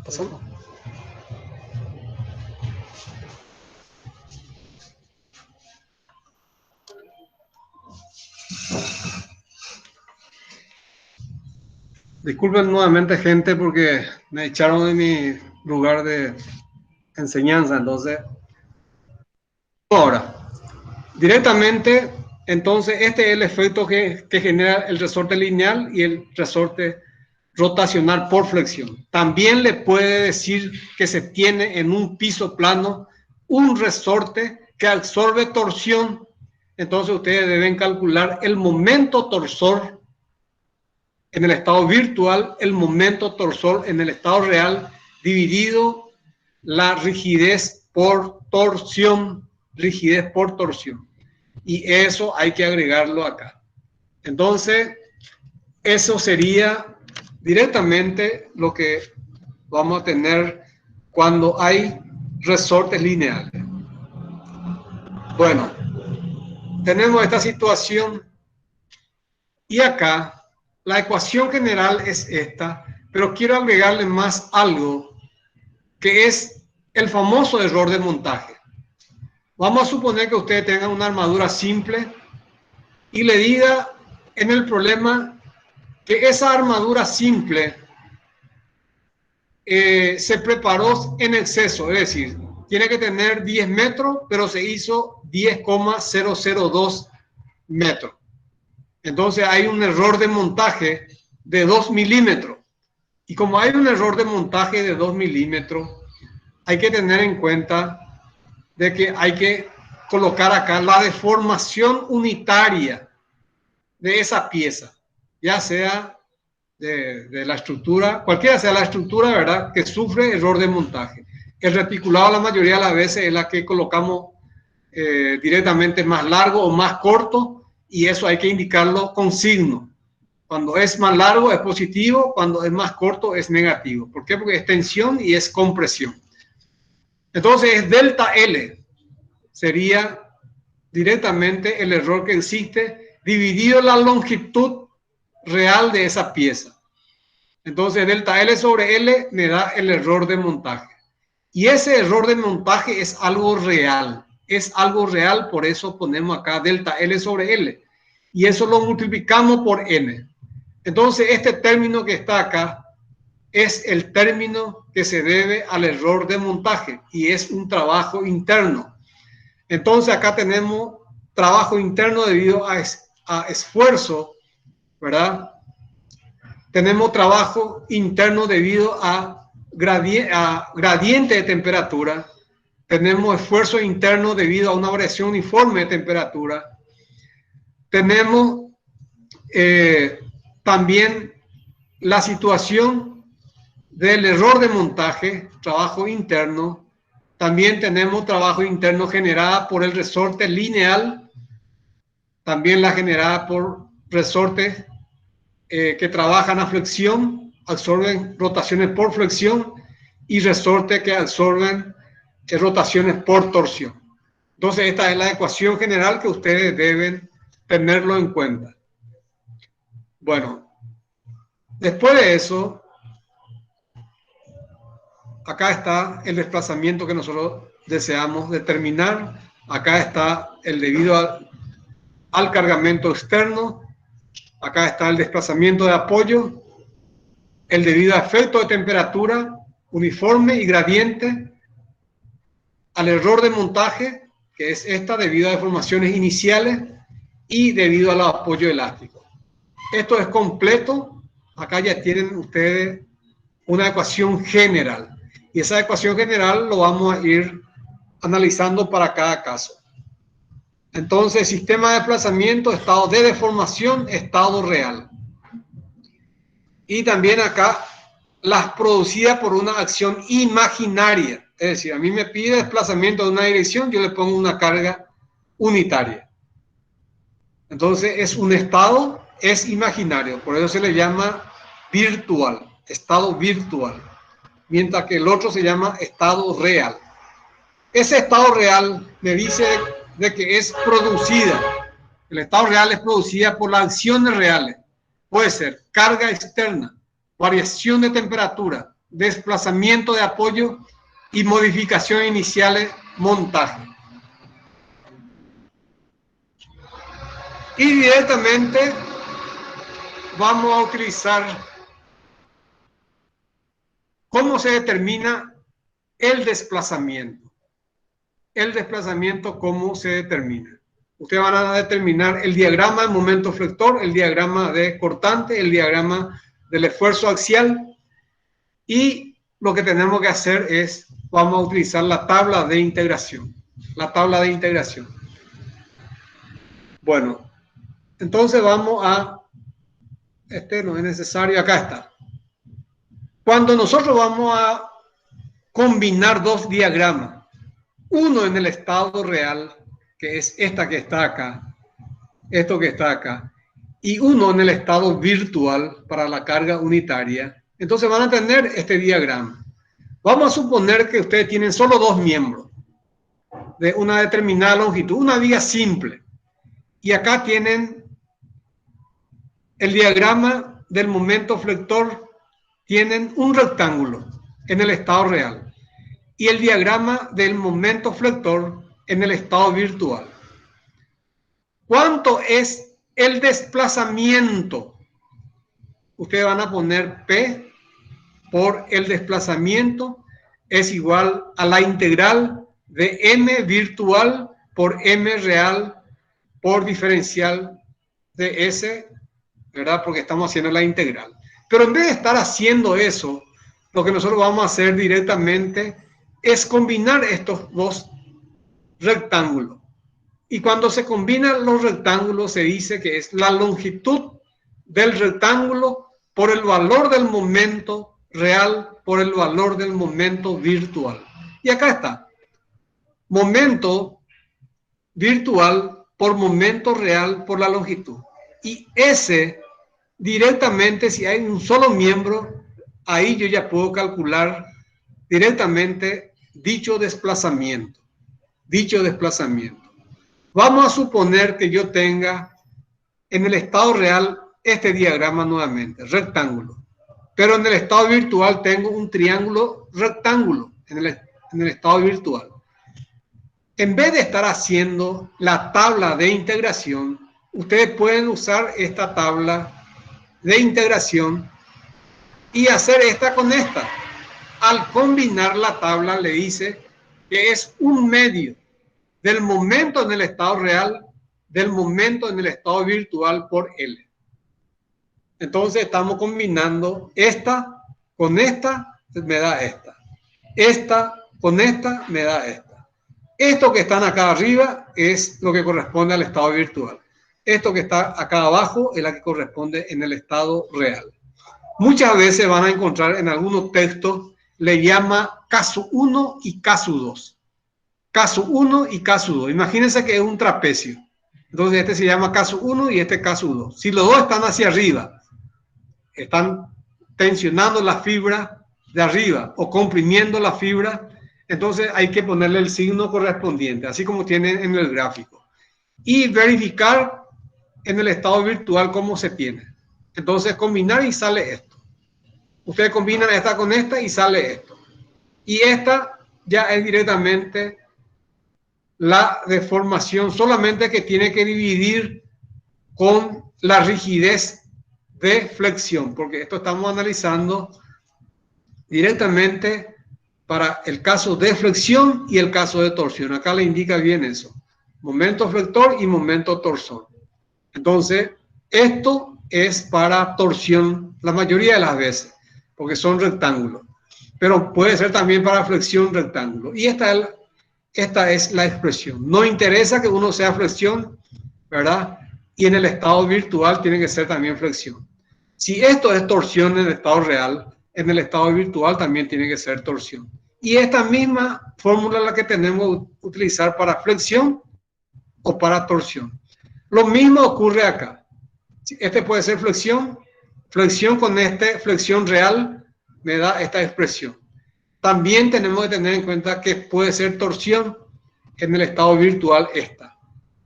Pasando. Disculpen nuevamente, gente, porque me echaron de mi lugar de enseñanza. Entonces, ahora, directamente, entonces, este es el efecto que genera el resorte lineal y el resorte rotacional por flexión. También le puede decir que se tiene en un piso plano un resorte que absorbe torsión. Entonces, ustedes deben calcular el momento torsor en el estado virtual, el momento torsor en el estado real, dividido la rigidez por torsión, rigidez por torsión. Y eso hay que agregarlo acá. Entonces, eso sería directamente lo que vamos a tener cuando hay resortes lineales. Bueno, tenemos esta situación y acá la ecuación general es esta, pero quiero agregarle más algo que es el famoso error de montaje. Vamos a suponer que ustedes tengan una armadura simple y le diga en el problema que esa armadura simple se preparó en exceso, es decir, tiene que tener 10 metros, pero se hizo 10,002 metros. Entonces hay un error de montaje de 2 milímetros. Y como hay un error de montaje de 2 milímetros, hay que tener en cuenta de que hay que colocar acá la deformación unitaria de esa pieza, ya sea de la estructura, cualquiera sea la estructura, ¿verdad?, que sufre error de montaje. El reticulado la mayoría de las veces es la que colocamos directamente más largo o más corto, y eso hay que indicarlo con signo. Cuando es más largo es positivo, cuando es más corto es negativo. ¿Por qué? Porque es tensión y es compresión. Entonces es delta L, sería directamente el error que existe dividido la longitud real de esa pieza. Entonces delta L sobre L me da el error de montaje. Y ese error de montaje es algo real. Es algo real, por eso ponemos acá delta L sobre L. Y eso lo multiplicamos por N. Entonces este término que está acá es el término que se debe al error de montaje y es un trabajo interno. Entonces acá tenemos trabajo interno debido a esfuerzo, ¿verdad? Tenemos trabajo interno debido a gradiente de temperatura. Tenemos esfuerzo interno debido a una variación uniforme de temperatura. Tenemos también la situación del error de montaje, trabajo interno. También tenemos trabajo interno generada por el resorte lineal, también la generada por resortes que trabajan a flexión, absorben rotaciones por flexión, y resortes que absorben rotaciones por torsión. Entonces esta es la ecuación general que ustedes deben tenerlo en cuenta. Bueno, después de eso, acá está el desplazamiento que nosotros deseamos determinar Acá está el debido al cargamento externo. Acá está el desplazamiento de apoyo, el debido a efecto de temperatura uniforme y gradiente, al error de montaje, que es esta debido a deformaciones iniciales y debido al apoyo elástico. Esto es completo. Acá ya tienen ustedes una ecuación general. Y esa ecuación general lo vamos a ir analizando para cada caso. Entonces, sistema de desplazamiento, estado de deformación, estado real. Y también acá, las producidas por una acción imaginaria. Es decir, a mí me pide desplazamiento de una dirección, yo le pongo una carga unitaria. Entonces, es un estado, es imaginario. Por eso se le llama virtual, estado virtual. Mientras que el otro se llama estado real. Ese estado real me dice de que es producida. El estado real es producida por las acciones reales. Puede ser carga externa, variación de temperatura, desplazamiento de apoyo y modificaciones iniciales, montaje. Y directamente vamos a utilizar cómo se determina el desplazamiento. El desplazamiento, ¿cómo se determina? Ustedes van a determinar el diagrama de momento flector, el diagrama de cortante, el diagrama del esfuerzo axial, y lo que tenemos que hacer es, vamos a utilizar la tabla de integración. La tabla de integración. Bueno, entonces vamos a, este no es necesario, acá está. Cuando nosotros vamos a combinar dos diagramas, uno en el estado real, que es esta que está acá, esto que está acá, y uno en el estado virtual para la carga unitaria, entonces van a tener este diagrama. Vamos a suponer que ustedes tienen solo dos miembros de una determinada longitud, una viga simple, y acá tienen el diagrama del momento flector, tienen un rectángulo en el estado real y el diagrama del momento flector en el estado virtual. ¿Cuánto es el desplazamiento? Ustedes van a poner P por el desplazamiento es igual a la integral de M virtual por M real por diferencial de S, ¿verdad? Porque estamos haciendo la integral. Pero en vez de estar haciendo eso, lo que nosotros vamos a hacer directamente es combinar estos dos rectángulos. Y cuando se combinan los rectángulos se dice que es la longitud del rectángulo por el valor del momento real por el valor del momento virtual. Y acá está. Momento virtual por momento real por la longitud. Y ese directamente, si hay un solo miembro, ahí yo ya puedo calcular directamente dicho desplazamiento. Dicho desplazamiento. Vamos a suponer que yo tenga en el estado real este diagrama nuevamente, rectángulo. Pero en el estado virtual tengo un triángulo rectángulo en el estado virtual. En vez de estar haciendo la tabla de integración, ustedes pueden usar esta tabla de integración y hacer esta con esta. Al combinar la tabla le dice que es un medio del momento en el estado real, del momento en el estado virtual por L. Entonces estamos combinando esta con esta, me da esta. Esta con esta me da esta. Esto que están acá arriba es lo que corresponde al estado virtual. Esto que está acá abajo es la que corresponde en el estado real. Muchas veces van a encontrar en algunos textos, le llama caso 1 y caso 2. Caso 1 y caso 2. Imagínense que es un trapecio. Entonces este se llama caso 1 y este caso 2. Si los dos están hacia arriba, están tensionando la fibra de arriba o comprimiendo la fibra, entonces hay que ponerle el signo correspondiente, así como tienen en el gráfico. Y verificar en el estado virtual cómo se tiene. Entonces combinar y sale esto. Ustedes combinan esta con esta y sale esto. Y esta ya es directamente la deformación, solamente que tiene que dividir con la rigidez de flexión, porque esto estamos analizando directamente para el caso de flexión y el caso de torsión. Acá le indica bien eso, momento flector y momento torsor. Entonces, esto es para torsión la mayoría de las veces, porque son rectángulos, pero puede ser también para flexión rectángulo. Y esta es la expresión. No interesa que uno sea flexión, ¿verdad? Y en el estado virtual tiene que ser también flexión. Si esto es torsión en el estado real, en el estado virtual también tiene que ser torsión. Y esta misma fórmula es la que tenemos que utilizar para flexión o para torsión. Lo mismo ocurre acá. Este puede ser flexión, flexión con flexión real me da esta expresión. También tenemos que tener en cuenta que puede ser torsión en el estado virtual esta.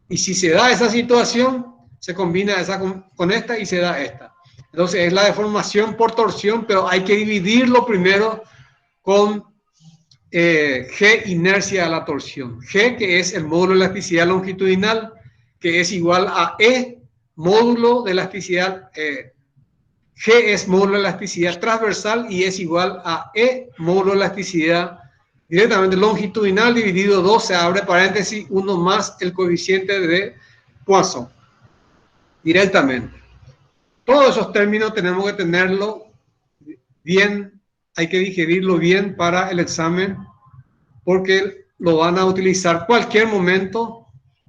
Y si se da esa situación, se combina esa con esta y se da esta. Entonces es la deformación por torsión, pero hay que dividirlo primero con G inercia a la torsión. G, que es el módulo de elasticidad longitudinal, que es igual a E módulo de elasticidad. G es módulo de elasticidad transversal y es igual a E módulo de elasticidad directamente longitudinal dividido 2, se abre paréntesis, 1 más el coeficiente de Poisson. Directamente. Todos esos términos tenemos que tenerlo bien, hay que digerirlo bien para el examen, porque lo van a utilizar cualquier momento,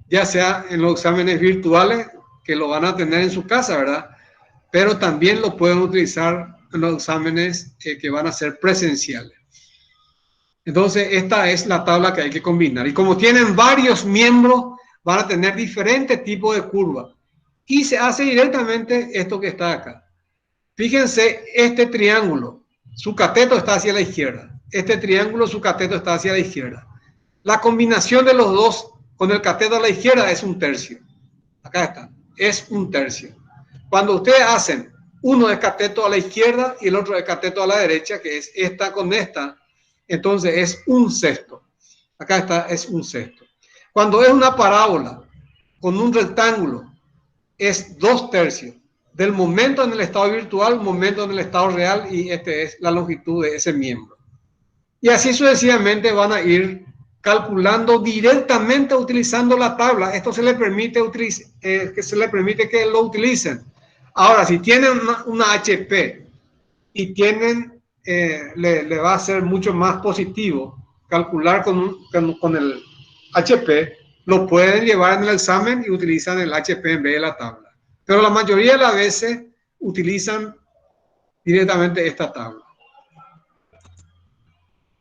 ya sea en los exámenes virtuales, que lo van a tener en su casa, ¿verdad? Pero también lo pueden utilizar en los exámenes que van a ser presenciales. Entonces, esta es la tabla que hay que combinar. Y como tienen varios miembros, van a tener diferentes tipos de curvas. Y se hace directamente esto que está acá. Fíjense, este triángulo, su cateto está hacia la izquierda. Este triángulo, su cateto está hacia la izquierda. La combinación de los dos con el cateto a la izquierda es un tercio. Acá está, es un tercio. Cuando ustedes hacen uno de cateto a la izquierda y el otro de cateto a la derecha, que es esta con esta, entonces es un sexto. Acá está, es un sexto. Cuando es una parábola con un rectángulo, es 2/3 del momento en el estado virtual, momento en el estado real, y este es la longitud de ese miembro. Y así sucesivamente van a ir calculando directamente utilizando la tabla. Esto se le permite, que lo utilicen. Ahora, si tienen una HP y tienen, le va a ser mucho más positivo calcular con el HP, lo pueden llevar en el examen y utilizan el HP en vez de la tabla. Pero la mayoría de las veces utilizan directamente esta tabla.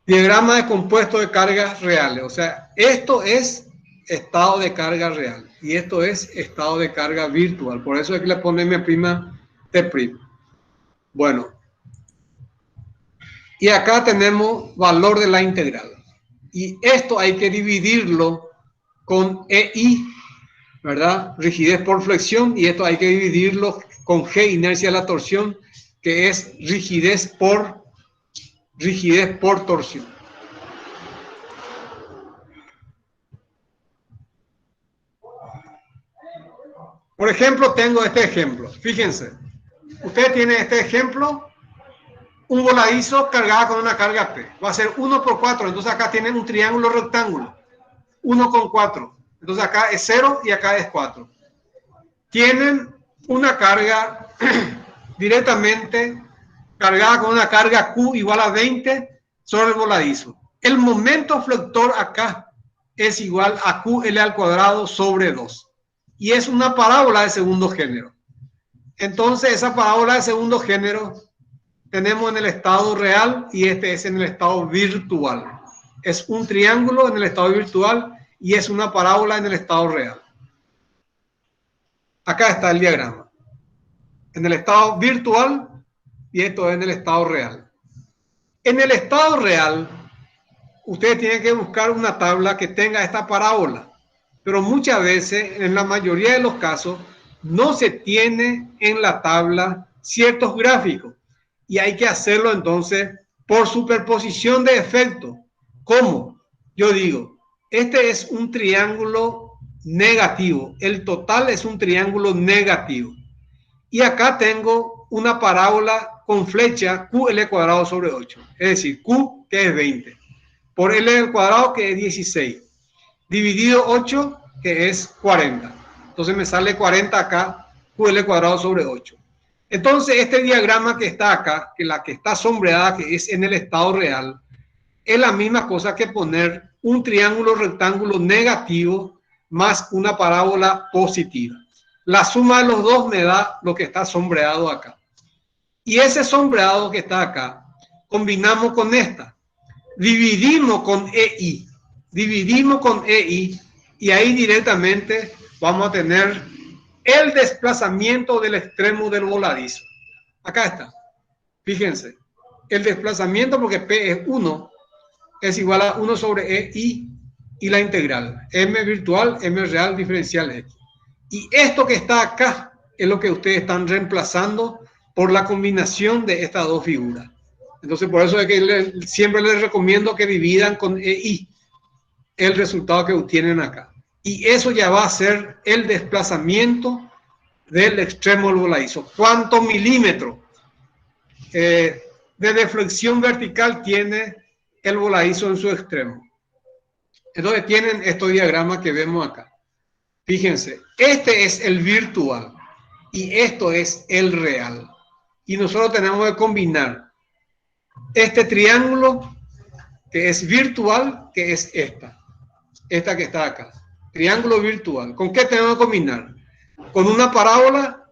Diagrama de compuesto de cargas reales. O sea, esto es estado de carga real y esto es estado de carga virtual. Por eso es que le pone M' T'. Bueno. Y acá tenemos valor de la integral. Y esto hay que dividirlo con EI, ¿verdad? Rigidez por flexión. Y esto hay que dividirlo con G, inercia de la torsión, que es rigidez por torsión. Por ejemplo, tengo este ejemplo. Fíjense. Usted tiene este ejemplo. Un voladizo cargado con una carga P. Va a ser 1/4. Entonces acá tienen un triángulo rectángulo. 1/4. Entonces acá es 0 y acá es 4. Tienen una carga directamente cargada con una carga Q igual a 20 sobre el voladizo. El momento flector acá es igual a QL² sobre 2. Y es una parábola de segundo género. Entonces esa parábola de segundo género tenemos en el estado real y este es en el estado virtual. Es un triángulo en el estado virtual y es una parábola en el estado real. Acá está el diagrama. En el estado virtual y esto es en el estado real. En el estado real, ustedes tienen que buscar una tabla que tenga esta parábola. Pero muchas veces, en la mayoría de los casos, no se tiene en la tabla ciertos gráficos. Y hay que hacerlo entonces por superposición de efectos. ¿Cómo? Yo digo, Este es un triángulo negativo. El total es un triángulo negativo. Y acá tengo una parábola con flecha QL cuadrado sobre 8. Es decir, Q que es 20. Por L al cuadrado que es 16. Dividido 8 que es 40. Entonces me sale 40 acá, QL cuadrado sobre 8. Entonces este diagrama que está acá, que la que está sombreada, que es en el estado real, es la misma cosa que poner un triángulo rectángulo negativo más una parábola positiva. La suma de los dos me da lo que está sombreado acá. Y ese sombreado que está acá, combinamos con esta. Dividimos con EI. Dividimos con EI y ahí directamente vamos a tener el desplazamiento del extremo del voladizo. Acá está. Fíjense. El desplazamiento, porque P es 1, es igual a 1 sobre EI y la integral. M virtual, M real, diferencial X. Y esto que está acá es lo que ustedes están reemplazando por la combinación de estas dos figuras. Entonces, por eso es que siempre les recomiendo que dividan con EI el resultado que obtienen acá. Y eso ya va a ser el desplazamiento del extremo del voladizo. ¿Cuántos milímetros de deflexión vertical tiene el voladizo en su extremo? Entonces tienen estos diagramas que vemos acá. Fíjense, este es el virtual y esto es el real. Y nosotros tenemos que combinar este triángulo que es virtual, que es esta que está acá. Triángulo virtual. ¿Con qué tenemos que combinar? Con una parábola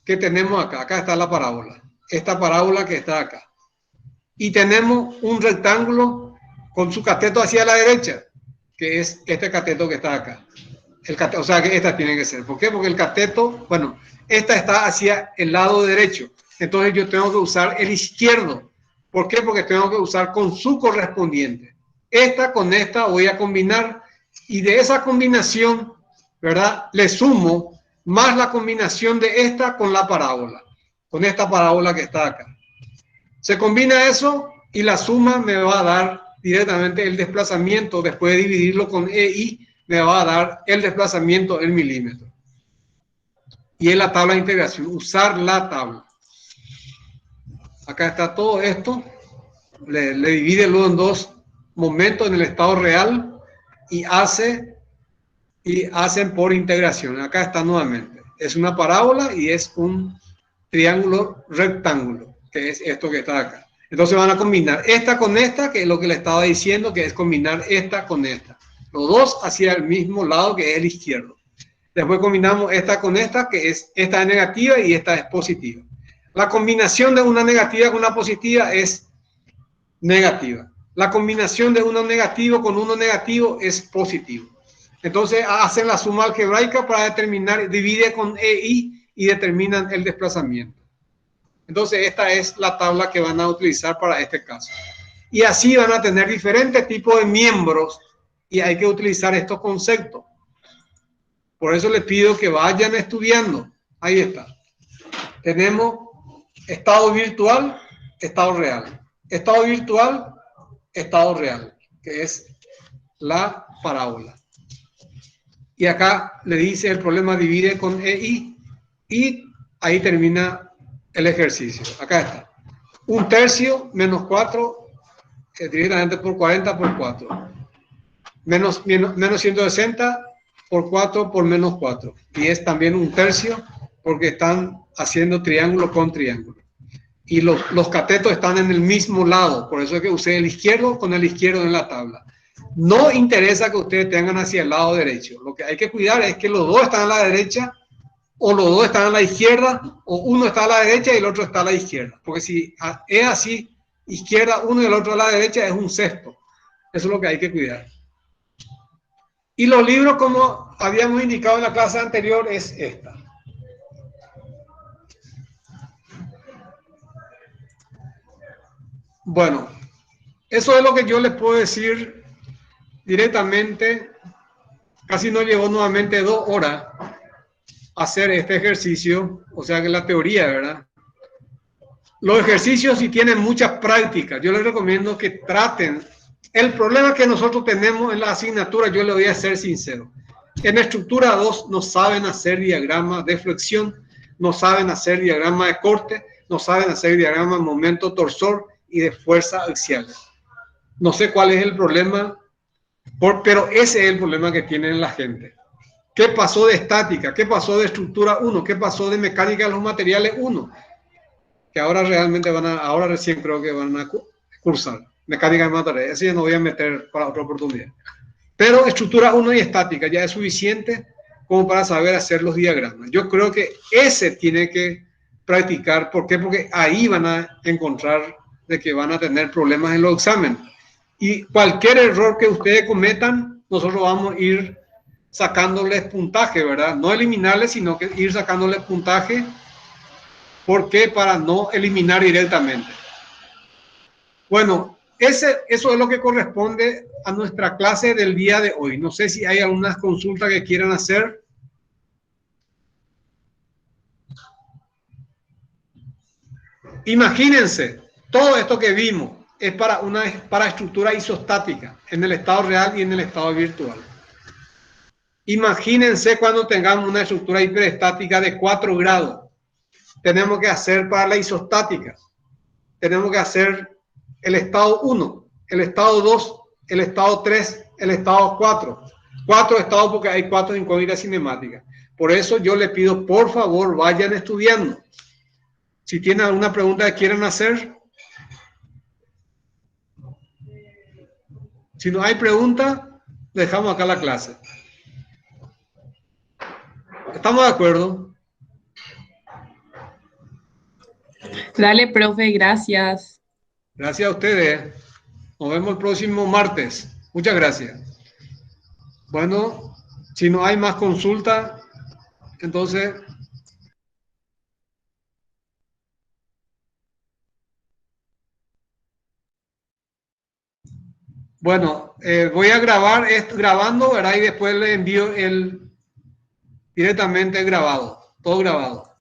que tenemos acá. Acá está la parábola. Esta parábola que está acá. Y tenemos un rectángulo con su cateto hacia la derecha, que es este cateto que está acá. O sea que esta tiene que ser. ¿Por qué? Porque el cateto, bueno, esta está hacia el lado derecho. Entonces yo tengo que usar el izquierdo. ¿Por qué? Porque tengo que usar con su correspondiente. Esta con esta voy a combinar y de esa combinación, ¿verdad? Le sumo más la combinación de esta con la parábola. Con esta parábola que está acá. Se combina eso y la suma me va a dar directamente el desplazamiento. Después de dividirlo con EI, me va a dar el desplazamiento en milímetros. Y es la tabla de integración, usar la tabla. Acá está todo esto, le divide luego en dos momentos en el estado real y hacen por integración. Acá está nuevamente. Es una parábola y es un triángulo rectángulo, que es esto que está acá. Entonces van a combinar esta con esta, que es lo que le estaba diciendo, que es combinar esta con esta. Los dos hacia el mismo lado, que es el izquierdo. Después combinamos esta con esta, que es esta es negativa y esta es positiva. La combinación de una negativa con una positiva es negativa. La combinación de uno negativo con uno negativo es positivo. Entonces hacen la suma algebraica para determinar, divide con EI y determinan el desplazamiento. Entonces esta es la tabla que van a utilizar para este caso. Y así van a tener diferentes tipos de miembros y hay que utilizar estos conceptos. Por eso les pido que vayan estudiando. Ahí está. Tenemos estado virtual, estado real. Estado virtual, estado real, que es la parábola. Y acá le dice el problema divide con EI y ahí termina el ejercicio. Acá está. 1/3 menos 4 directamente por 40 por 4. Menos 160 por 4 por menos 4. Y es también 1/3 porque están haciendo triángulo con triángulo. Y los catetos están en el mismo lado. Por eso es que usé el izquierdo con el izquierdo en la tabla. No interesa que ustedes tengan hacia el lado derecho. Lo que hay que cuidar es que los dos están a la derecha o los dos están a la izquierda o uno está a la derecha y el otro está a la izquierda. Porque si es así, izquierda uno y el otro a la derecha, es un sexto. Eso es lo que hay que cuidar. Y los libros, como habíamos indicado en la clase anterior, es esta. Bueno, eso es lo que yo les puedo decir directamente. Casi no llevó nuevamente 2 horas hacer este ejercicio, o sea que la teoría, ¿verdad? Los ejercicios sí tienen muchas prácticas. Yo les recomiendo que traten El problema que nosotros tenemos en la asignatura, yo le voy a ser sincero. En estructura 2 no saben hacer diagramas de flexión, no saben hacer diagrama de corte, no saben hacer diagrama de momento torsor y de fuerza axial. No sé cuál es el problema, pero ese es el problema que tienen la gente. ¿Qué pasó de estática? ¿Qué pasó de estructura 1? ¿Qué pasó de mecánica de los materiales 1? Que ahora realmente ahora recién creo que van a cursar mecánica de materiales. Ese ya no voy a meter para otra oportunidad. Pero estructura 1 y estática ya es suficiente como para saber hacer los diagramas. Yo creo que ese tiene que practicar. ¿Por qué? Porque ahí van a encontrar de que van a tener problemas en los exámenes. Y cualquier error que ustedes cometan, nosotros vamos a ir sacándoles puntaje, ¿verdad? No eliminarles, sino que ir sacándoles puntaje. ¿Por qué? Para no eliminar directamente. Bueno, eso es lo que corresponde a nuestra clase del día de hoy. No sé si hay algunas consultas que quieran hacer. Imagínense, todo esto que vimos es para estructura isostática en el estado real y en el estado virtual. Imagínense cuando tengamos una estructura hiperestática de 4 grados. Tenemos que hacer para la isostática. Tenemos que hacer el estado 1, el estado 2, el estado 3, el estado 4. 4 estados porque hay 4 incógnitas cinemáticas. Por eso yo le pido, por favor, vayan estudiando. Si tienen alguna pregunta que quieran hacer. Si no hay pregunta, dejamos acá la clase. ¿Estamos de acuerdo? Dale, profe, gracias. Gracias a ustedes. Nos vemos el próximo martes. Muchas gracias. Bueno, si no hay más consulta, entonces... Bueno, voy a grabar esto grabando, ¿verdad? Y después le envío directamente grabado, todo grabado.